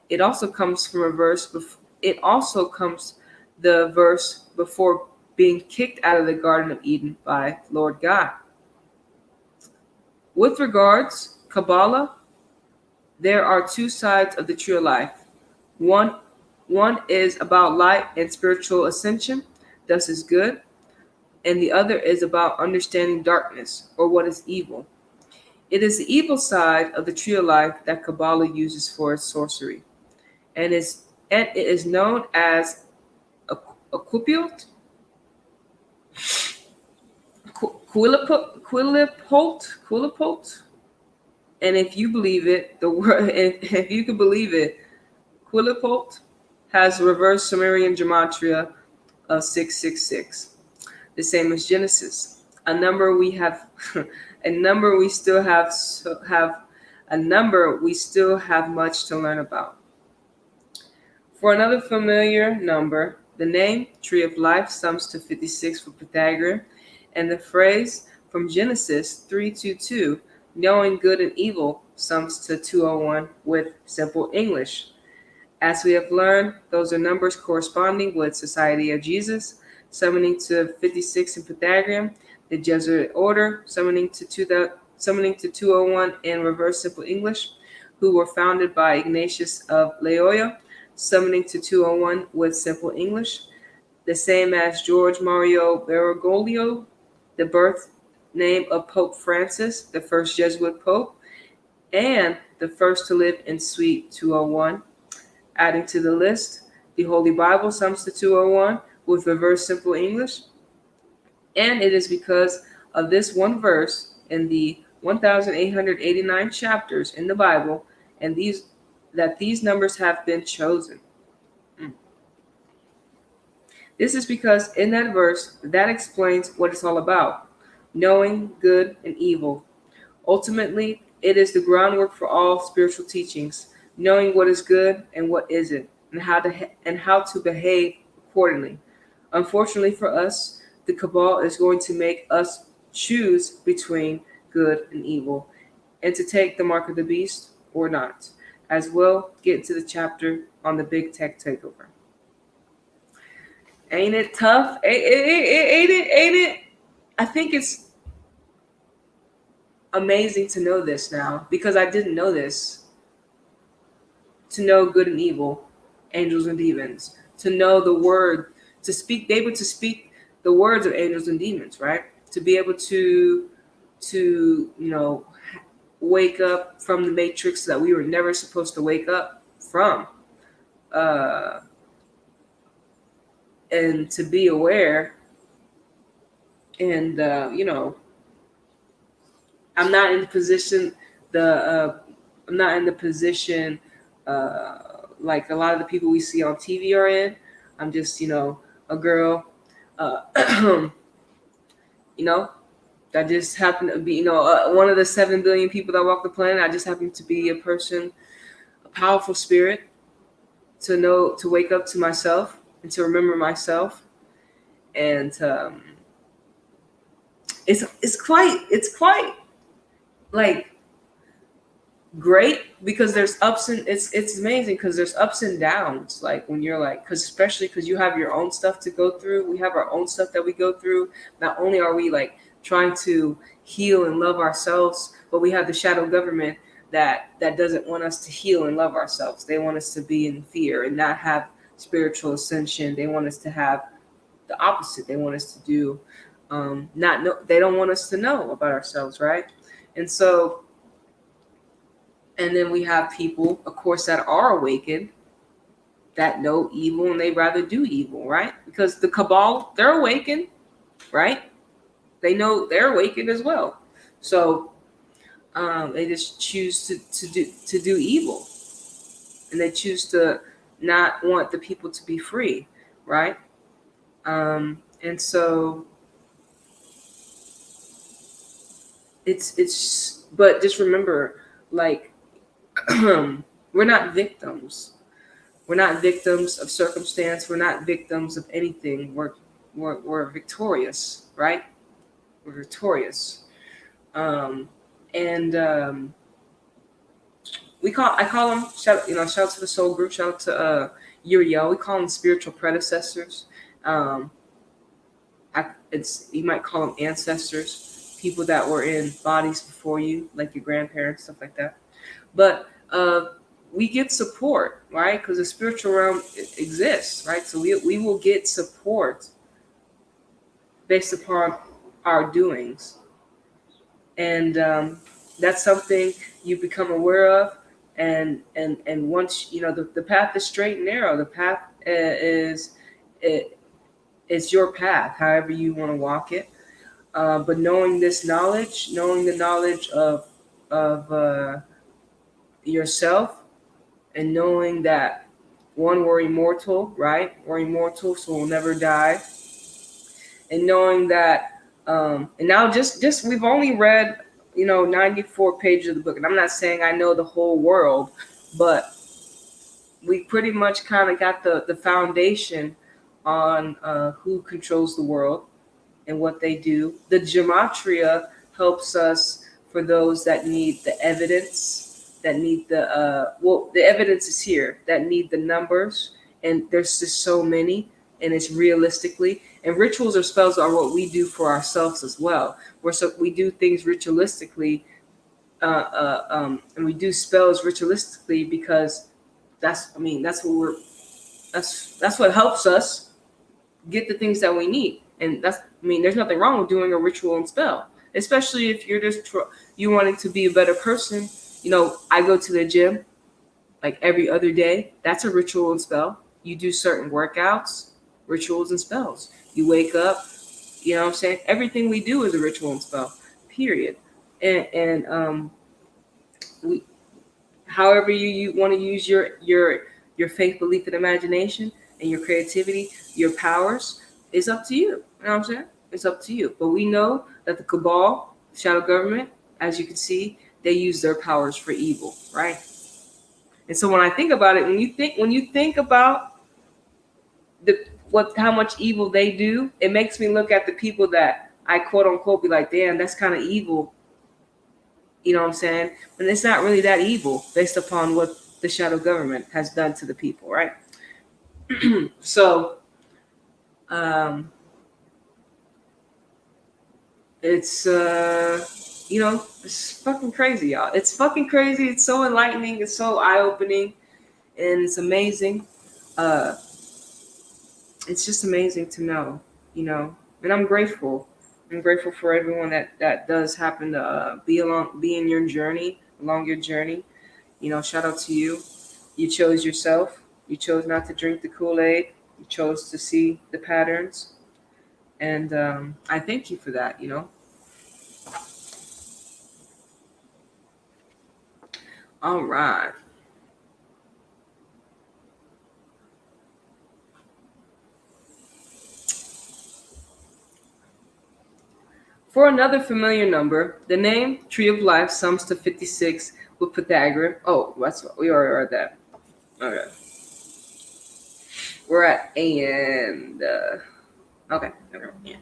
Speaker 1: It also comes from a verse. It also comes the verse before being kicked out of the Garden of Eden by Lord God. With regards Kabbalah, there are two sides of the tree of life. One is about light and spiritual ascension, thus is good, and the other is about understanding darkness, or what is evil. It is the evil side of the tree of life that Kabbalah uses for its sorcery, and it is known as a Quilipot, and if you believe it, the word if you can believe it, Quilipot has reverse Sumerian Gematria of 666, the same as Genesis. A number we have, a number we still have a number we still have much to learn about. For another familiar number, the name Tree of Life sums to 56 for Pythagorean, and the phrase from Genesis 3:22, knowing good and evil, sums to 201 with simple English. As we have learned, those are numbers corresponding with Society of Jesus, summoning to 56 in Pythagorean, the Jesuit order, summoning to 201 in reverse simple English, who were founded by Ignatius of Loyola, summoning to 201 with simple English, the same as George Mario Bergoglio, the birth name of Pope Francis, the first Jesuit pope, and the first to live in Suite 201. Adding to the list, the Holy Bible sums to 201 with reverse simple English, and it is because of this one verse in the 1,889 chapters in the Bible and these numbers have been chosen. This is because in that verse, that explains what it's all about, knowing good and evil. Ultimately, it is the groundwork for all spiritual teachings, knowing what is good and what isn't, and how to behave accordingly. Unfortunately for us, the Kabbalah is going to make us choose between good and evil, and to take the mark of the beast or not. As well, get into the chapter on the big tech takeover. Ain't it tough? Ain't it? I think it's amazing to know this now, because I didn't know this. To know good and evil, angels and demons, to know the word, be able to speak the words of angels and demons, right? To be able to wake up from the matrix that we were never supposed to wake up from, and to be aware, and I'm not in the position like a lot of the people we see on TV are in. I'm just a girl, that just happened to be one of the 7 billion people that walk the planet. I just happen to be a person, a powerful spirit, to wake up to myself and to remember myself, and it's quite like great because there's ups and it's amazing because there's ups and downs. Like when you're like, because especially because you have your own stuff to go through. We have our own stuff that we go through. Not only are we like trying to heal and love ourselves, but we have the shadow government that doesn't want us to heal and love ourselves. They want us to be in fear and not have spiritual ascension. They want us to have the opposite. They want us to do not know. They don't want us to know about ourselves, right? And so, and then we have people, of course, that are awakened, that know evil and they rather do evil, right? Because the cabal, they're awakened, right? They know they're awakened as well. So they just choose to do evil, and they choose to not want the people to be free, right? And so it's but just remember, like, we're not victims. We're not victims of circumstance. We're not victims of anything. We're victorious, right? We're victorious. Um, and I call them, shout out to the soul group, shout out to Uriel. We call them spiritual predecessors. Um, you might call them ancestors, people that were in bodies before you, like your grandparents, stuff like that. But we get support, right? Because the spiritual realm exists, right? So we will get support based upon our doings, and that's something you become aware of. And once the path is straight and narrow. The path is your path, however you want to walk it. But knowing this knowledge, knowing the knowledge of yourself, and knowing that one, we're immortal, right? We're immortal, so we'll never die. And knowing that, and now just we've only read 94 pages of the book, and I'm not saying I know the whole world, but we pretty much kind of got the foundation on who controls the world and what they do. The Gematria helps us for those that need the evidence, that need the evidence is here, that need the numbers, and there's just so many, and it's realistically. And rituals or spells are what we do for ourselves as well. We do things ritualistically, and we do spells ritualistically because that's what helps us get the things that we need. And there's nothing wrong with doing a ritual and spell, especially if you're just you wanting to be a better person. I go to the gym like every other day. That's a ritual and spell. You do certain workouts, rituals and spells. You wake up, you know what I'm saying? Everything we do is a ritual and spell, period. And we, however you want to use your faith, belief, and imagination, and your creativity, your powers, is up to you. You know what I'm saying? It's up to you. But we know that the cabal, shadow government, as you can see, they use their powers for evil, right? And so when I think about it, when you think about how much evil they do, it makes me look at the people that I quote unquote be like, damn, that's kind of evil. You know what I'm saying? But it's not really that evil based upon what the shadow government has done to the people, right? So it's it's fucking crazy, y'all. It's fucking crazy. It's so enlightening. It's so eye-opening, and it's amazing. It's just amazing to know, and I'm grateful. I'm grateful for everyone that does happen to be in your journey, along your journey. Shout out to you. You chose yourself. You chose not to drink the Kool-Aid. You chose to see the patterns, and I thank you for that. All right. For another familiar number, the name Tree of Life sums to 56 with Pythagoras. Oh, that's what we already read that. Okay. We're at and okay. Yeah.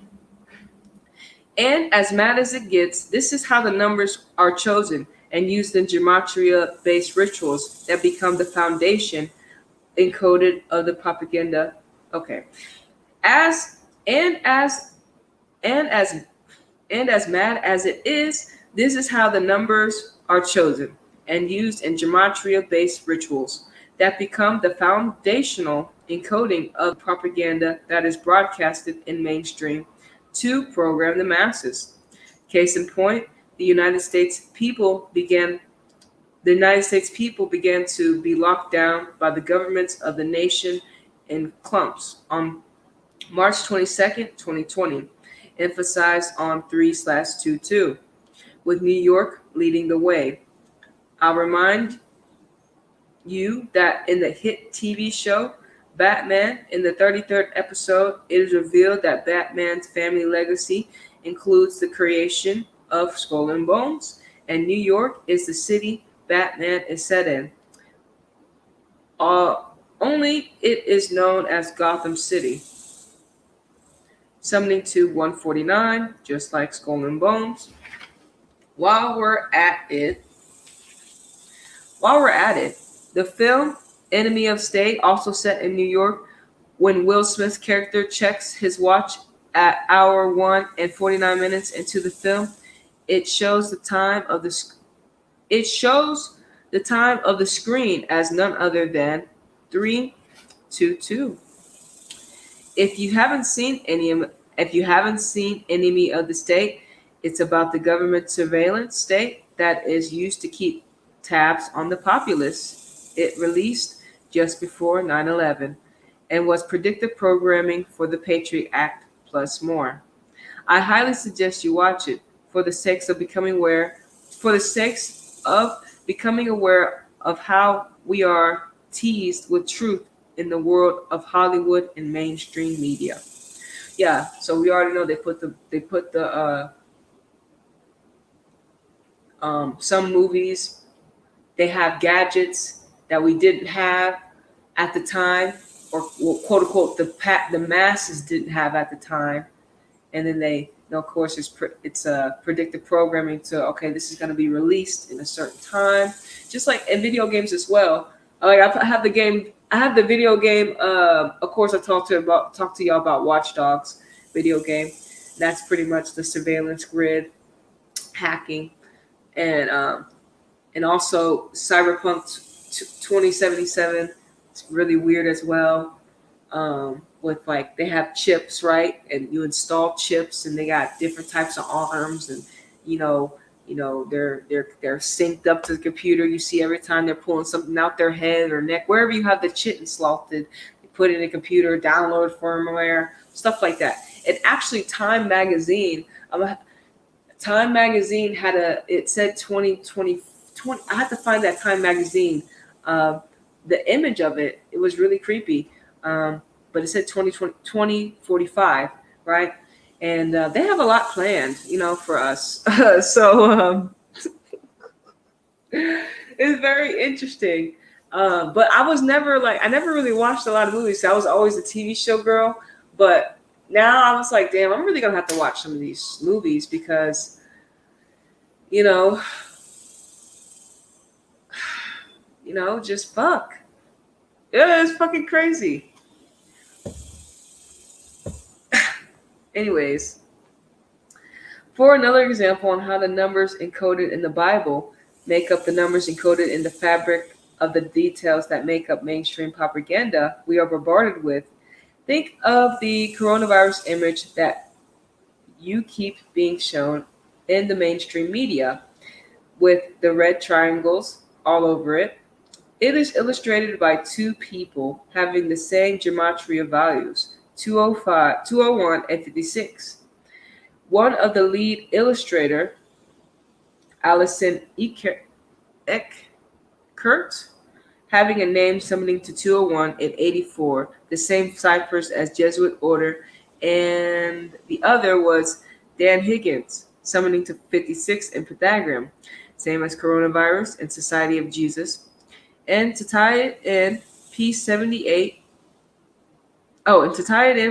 Speaker 1: And as mad as it gets, this is how the numbers are chosen. and used in Gematria-based rituals that become the foundation encoded of the propaganda. Okay. As and as and as and as mad as it is, this is how the numbers are chosen and used in gematria-based rituals that become the foundational encoding of propaganda that is broadcasted in mainstream to program the masses. Case in point, the United States people began the United States people began to be locked down by the governments of the nation in clumps on March 22nd, 2020, emphasized on 3/22, with New York leading the way. I'll remind you that in the hit TV show Batman, in the 33rd episode, it is revealed that Batman's family legacy includes the creation of Skull and Bones, and New York is the city Batman is set in. Uh, Only it is known as Gotham City. Summoning to 149, just like Skull and Bones. While we're at it, the film Enemy of State, also set in New York, when Will Smith's character checks his watch at hour 1 and 49 minutes into the film, it shows the time of the screen as none other than 322. If you haven't seen Enemy of the State, it's about the government surveillance state that is used to keep tabs on the populace. It released just before 9/11 and was predictive programming for the Patriot Act plus more. I highly suggest you watch it for the sake of becoming aware of how we are teased with truth in the world of Hollywood and mainstream media. Yeah, so we already know they put the some movies, they have gadgets that we didn't have at the time, or well, quote unquote the masses didn't have at the time, and then of course it's predictive programming to, okay, this is going to be released in a certain time, just like in video games as well. Like I have the video game. Of course, I talked to y'all about Watch Dogs video game. That's pretty much the surveillance grid hacking, and also Cyberpunk 2077. It's really weird as well. With like they have chips, right? And you install chips, and they got different types of arms, and they're synced up to the computer. You see every time they're pulling something out their head or neck, wherever you have the chip installed, they put it in a computer, download firmware, stuff like that. And actually, Time Magazine had it said 2020. I had to find that Time Magazine. The image of it was really creepy. But it said 2045, right? And they have a lot planned, for us. So it's very interesting. But I never really watched a lot of movies. So I was always a TV show girl. But now I was like, damn, I'm really going to have to watch some of these movies because, just fuck. Yeah, it's fucking crazy. Anyways, for another example on how the numbers encoded in the Bible make up the numbers encoded in the fabric of the details that make up mainstream propaganda we are bombarded with, think of the coronavirus image that you keep being shown in the mainstream media with the red triangles all over it. It is illustrated by two people having the same gematria values, 205, 201, and 56. One of the lead illustrator, Alison Eckert, having a name summoning to 201 and 84, the same ciphers as Jesuit order, and the other was Dan Higgins, summoning to 56 in Pythagorean, same as coronavirus and Society of Jesus. And to tie it in,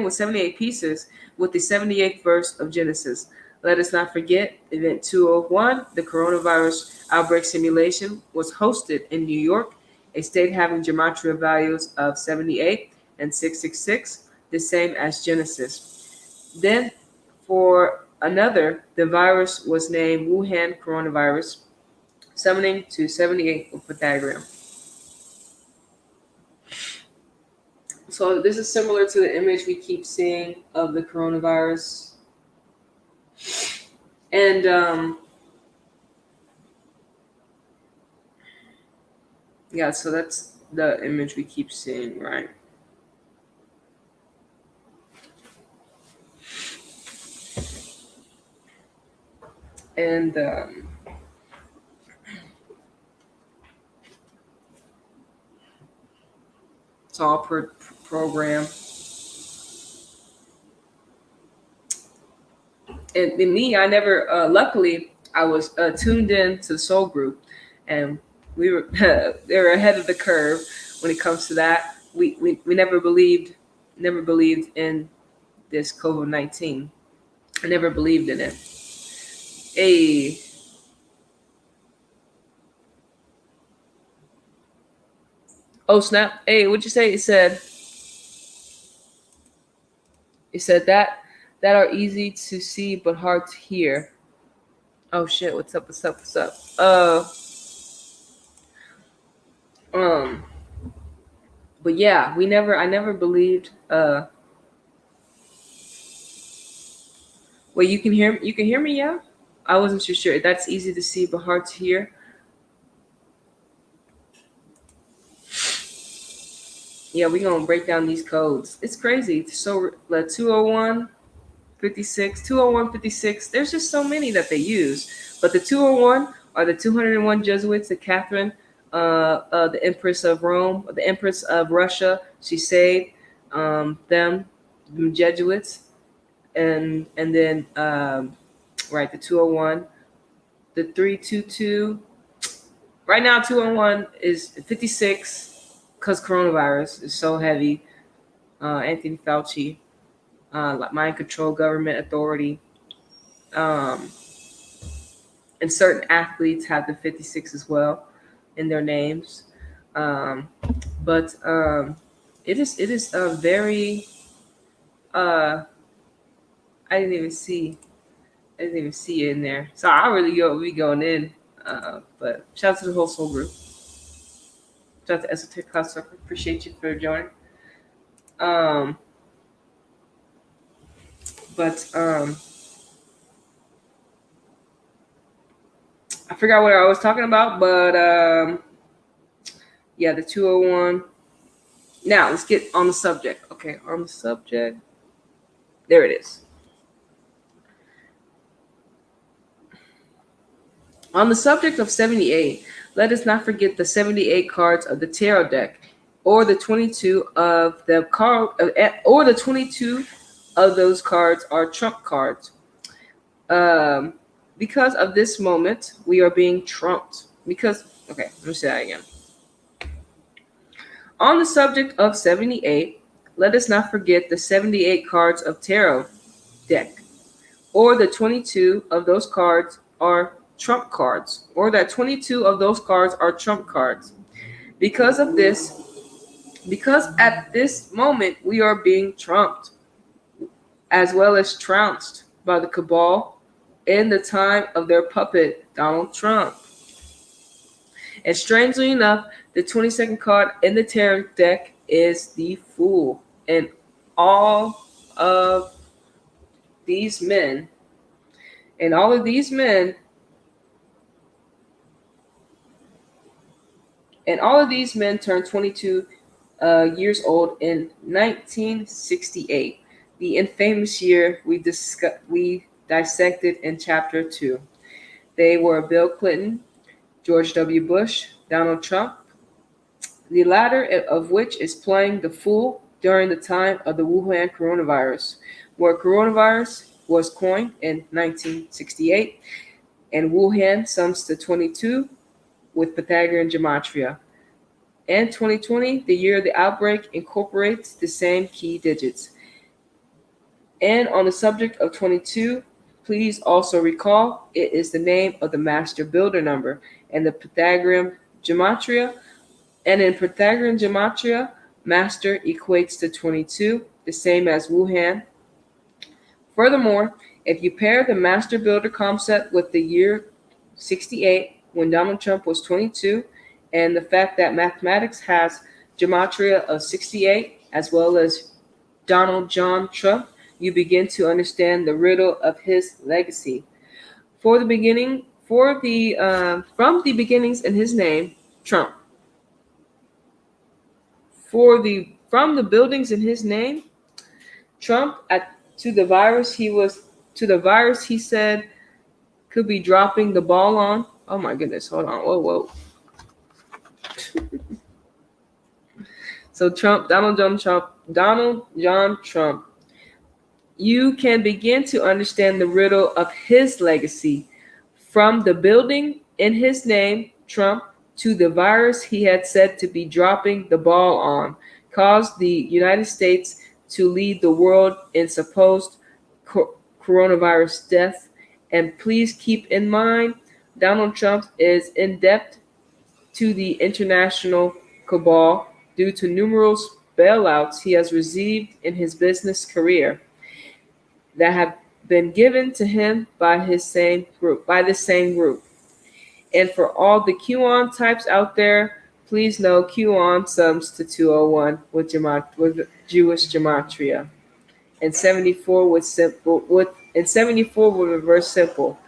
Speaker 1: with 78 pieces with the 78th verse of Genesis. Let us not forget Event 201, the coronavirus outbreak simulation, was hosted in New York, a state having gematria values of 78 and 666, the same as Genesis. Then, for another, the virus was named Wuhan coronavirus, summoning to 78 of Pythagorean. So this is similar to the image we keep seeing of the coronavirus. And yeah, so that's the image we keep seeing, right? And it's all per program. And me, I never, luckily, I was tuned in to the Soul Group, and we were they were ahead of the curve when it comes to that. We never believed in this COVID-19. I never believed in it. Hey, oh snap! Hey, what'd you say? It said that are easy to see but hard to hear. Oh shit! What's up? What's up? What's up? Um. But yeah, I never believed. Wait, you can hear me? Yeah, I wasn't too sure. That's easy to see but hard to hear. Yeah, we gonna break down these codes. It's crazy. So the 201, 56, 201, 56. There's just so many that they use. But the 201 are the 201 Jesuits, the Catherine, the Empress of Rome, the Empress of Russia. She saved them, the Jesuits, and then right, the 201, the 322. Right now, 201 is 56 because coronavirus is so heavy. Anthony Fauci, mind control government authority. Um, and certain athletes have the 56 as well in their names. Um, but it is a very I didn't even see it in there. So I really be going in. But shout out to the whole Soul Group. Shout out to Esoteric Cloud Circle. Appreciate you for joining. Um, but I forgot what I was talking about, but yeah, the 201. Now let's get on the subject. Okay, on the subject. There it is. On the subject of 78, let us not forget the 78 cards of the tarot deck, or the 22 of the card, or the 22 of those cards are trump cards. Because of this moment, we are being trumped. Okay, let me say that again. On the subject of 78, let us not forget the 78 cards of tarot deck, or the 22 of those cards are trump cards, or that 22 of those cards are trump cards. Because at this moment we are being trumped, as well as trounced by the cabal in the time of their puppet, Donald Trump. And strangely enough, the 22nd card in the tarot deck is the Fool. And all of these men, and all of these men turned 22 years old in 1968, the infamous year we dissected in Chapter 2. They were Bill Clinton, George W. Bush, Donald Trump, the latter of which is playing the fool during the time of the Wuhan coronavirus, where coronavirus was coined in 1968, and Wuhan sums to 22 with Pythagorean Gematria. And 2020, the year of the outbreak, incorporates the same key digits. And on the subject of 22, Please also recall it is the name of the master builder number and the Pythagorean gematria. And in Pythagorean gematria, master equates to 22, the same as Wuhan. Furthermore, if you pair the master builder concept with the year 68, when Donald Trump was 22, and the fact that mathematics has gematria of 68, as well as Donald John Trump, you begin to understand the riddle of his legacy. For the beginning, from the beginnings in his name, Trump. From the buildings in his name, Trump to the virus he said could be dropping the ball on. Oh my goodness, hold on. Whoa. So Donald John Trump. You can begin to understand the riddle of his legacy from the building in his name, Trump, to the virus he had said to be dropping the ball on, caused the United States to lead the world in supposed coronavirus death. And please keep in mind, Donald Trump is in debt to the international cabal due to numerous bailouts he has received in his business career that have been given to him by this same group. And for all the QAnon types out there, please know QAnon sums to 201 with Jewish gematria, and 74 with reverse simple.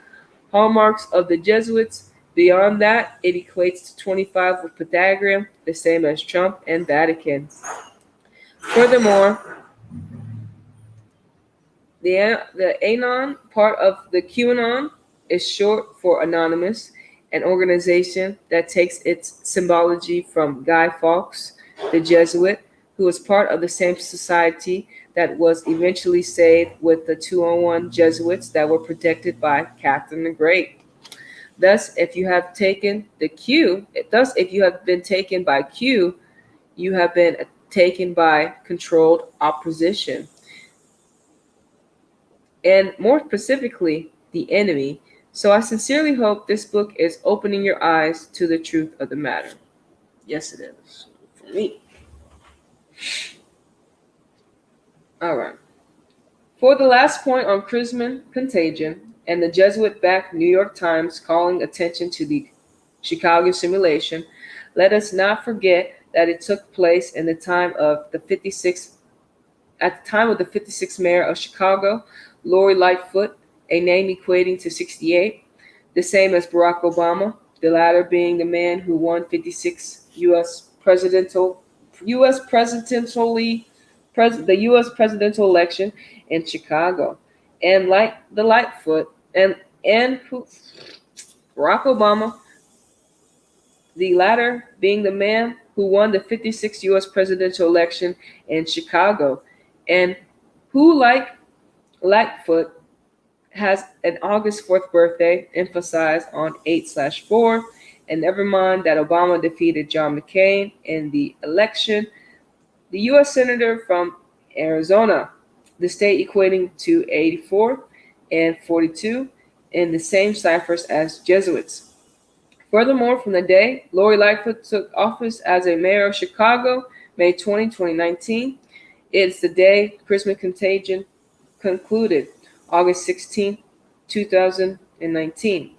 Speaker 1: Hallmarks of the Jesuits. Beyond that, it equates to 25 with Pythagorean, the same as Trump and Vatican. Furthermore, the Anon part of the QAnon is short for Anonymous, an organization that takes its symbology from Guy Fawkes, the Jesuit, who was part of the same society that was eventually saved with the 201 Jesuits that were protected by Catherine the Great. Thus, if you have been taken by Q, you have been taken by controlled opposition. And more specifically, the enemy. So I sincerely hope this book is opening your eyes to the truth of the matter. Yes, it is. For me. All right. For the last point on Contagion, and the Jesuit-backed New York Times calling attention to the Chicago simulation, let us not forget that it took place in the time of the 56th mayor of Chicago, Lori Lightfoot, a name equating to 68, the same as Barack Obama, the latter being the man who won 56 U.S. presidential election in Chicago, and like the Lightfoot and Barack Obama, the latter being the man who won the 56th U.S. presidential election in Chicago, and who, like Lightfoot, has an August 4th birthday, emphasized on 8/4, and never mind that Obama defeated John McCain in the election, the U.S. Senator from Arizona, the state equating to 84 and 42 in the same ciphers as Jesuits. Furthermore, from the day Lori Lightfoot took office as a mayor of Chicago, May 20, 2019, it's the day Christmas Contagion concluded, August 16, 2019,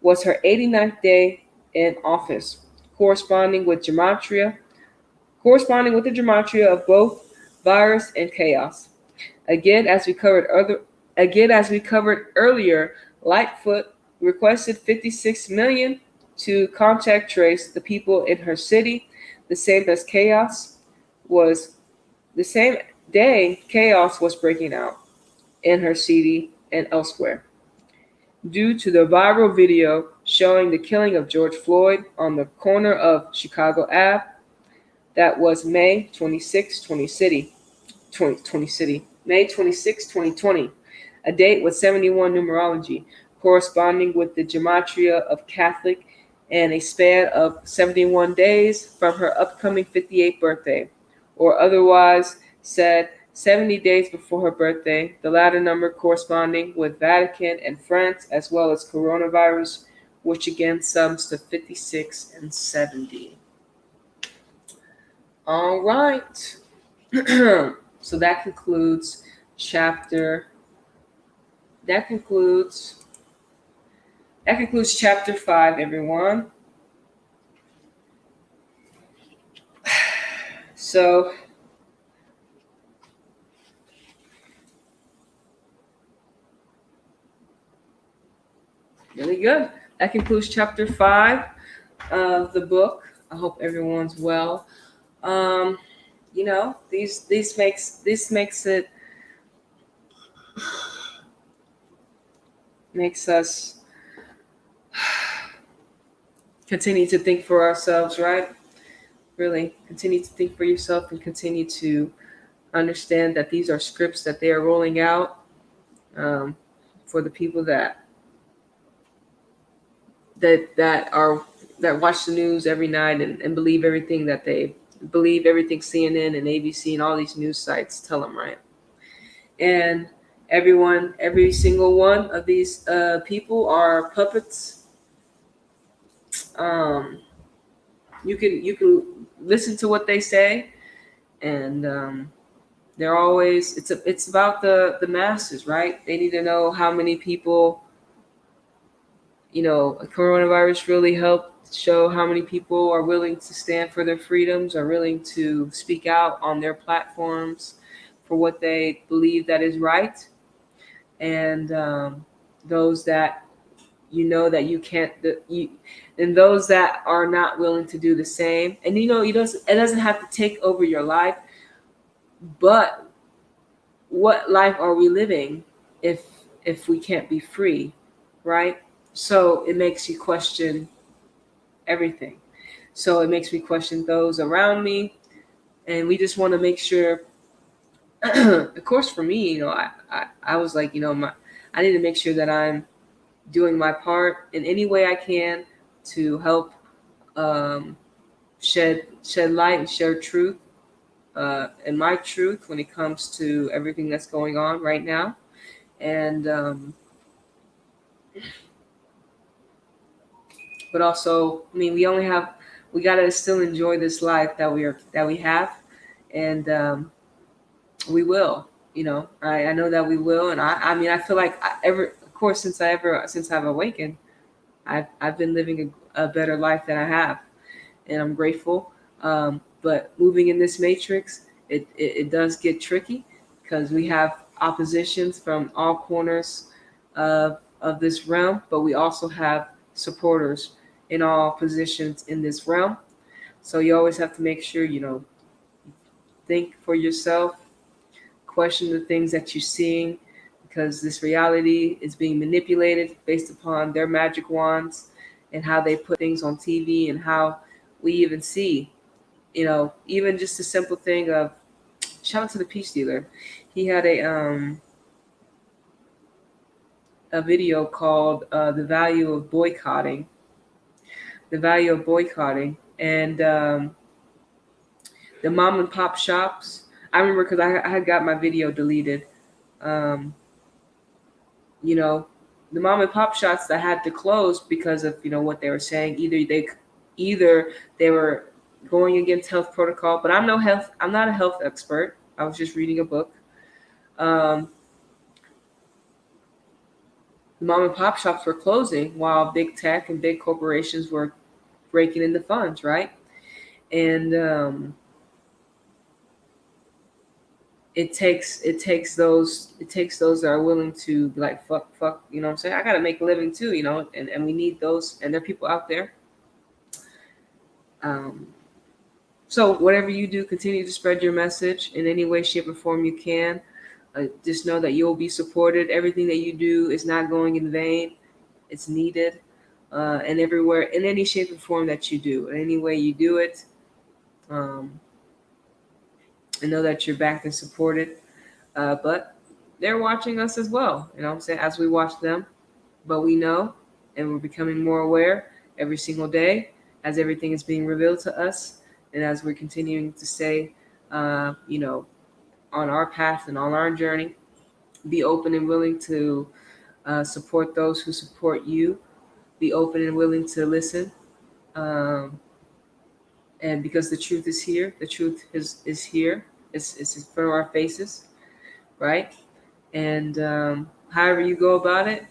Speaker 1: was her 89th day in office, corresponding with the gematria of both virus and chaos. Again, as we covered earlier, Lightfoot requested $56 million to contact trace the people in her city, the same as chaos was the same day chaos was breaking out in her city and elsewhere, due to the viral video showing the killing of George Floyd on the corner of Chicago Ave. That was May 26, 2020, a date with 71 numerology, corresponding with the gematria of Catholic, and a span of 71 days from her upcoming 58th birthday, or otherwise said, 70 days before her birthday, the latter number corresponding with Vatican and France, as well as coronavirus, which again sums to 56 and 70. All right. So that concludes chapter. That concludes. That concludes chapter 5, everyone. So really good. That concludes chapter 5 of the book. I hope everyone's well. Um, these makes us continue to think for ourselves, right? Really continue to think for yourself and continue to understand that these are scripts that they are rolling out for the people that watch the news every night and believe everything that they believe, everything CNN and ABC and all these news sites tell them, right? And every single one of these people are puppets. You can listen to what they say, and they're always it's about the masses, right? They need to know how many people, coronavirus really helped show how many people are willing to stand for their freedoms, are willing to speak out on their platforms for what they believe that is right, and those that that you can't and those that are not willing to do the same. And it doesn't have to take over your life, but what life are we living if we can't be free, right? So it makes you question everything. So it makes me question those around me, and we just want to make sure. Of course, for me, I was like, I need to make sure that I'm doing my part in any way I can to help shed light and share truth and my truth when it comes to everything that's going on right now. And but also, I mean, we gotta still enjoy this life that we have, and we will. I know that we will, and I mean, I feel like of course, since I've awakened, I've been living a better life than I have, and I'm grateful. But moving in this matrix, it does get tricky because we have oppositions from all corners of this realm, but we also have supporters in all positions in this realm. So you always have to make sure, think for yourself, question the things that you're seeing, because this reality is being manipulated based upon their magic wands and how they put things on TV, and how we even see, even just a simple thing of, shout out to the peach dealer. He had a video called the value of boycotting, and the mom and pop shops. I remember because I had got my video deleted. Um, the mom and pop shops that had to close because of what they were saying. Either they were going against health protocol, but I'm not a health expert. I was just reading a book. Um, the mom and pop shops were closing while big tech and big corporations were raking in the funds, right? And it takes those that are willing to be like, fuck, you know what I'm saying? I gotta make a living too, and we need those, and there are people out there. Um, so whatever you do, continue to spread your message in any way, shape, or form you can. Just know that you'll be supported. Everything that you do is not going in vain. It's needed, and everywhere, in any shape or form that you do, in any way you do it. Um, and know that you're backed and supported. But they're watching us as well, you know what I'm saying, as we watch them. But we know, and we're becoming more aware every single day as everything is being revealed to us, and as we're continuing to say, on our path and on our journey. Be open and willing to support those who support you. Be open and willing to listen. Um, and because the truth is here, the truth is here. It's in front of our faces, right? And however you go about it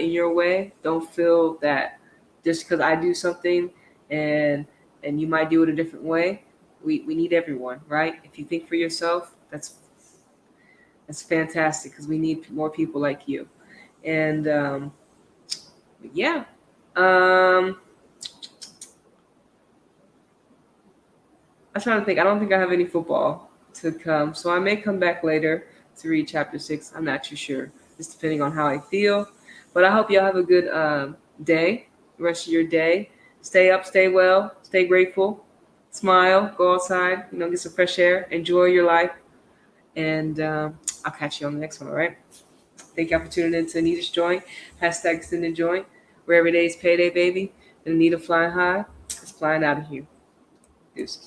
Speaker 1: in your way. Don't feel that just because I do something and you might do it a different way. We need everyone, right? If you think for yourself, that's fantastic because we need more people like you. And yeah, um, I'm trying to think. I don't think I have any football to come, so I may come back later to read chapter 6. I'm not too sure, just depending on how I feel. But I hope y'all have a good day, the rest of your day. Stay up, stay well, stay grateful, smile, go outside, get some fresh air, enjoy your life, and I'll catch you on the next one. All right. Thank y'all for tuning in to Anita's Joint, #Exendajoint, where every day is payday, baby. And Anita flying high, is flying out of here. Deuces.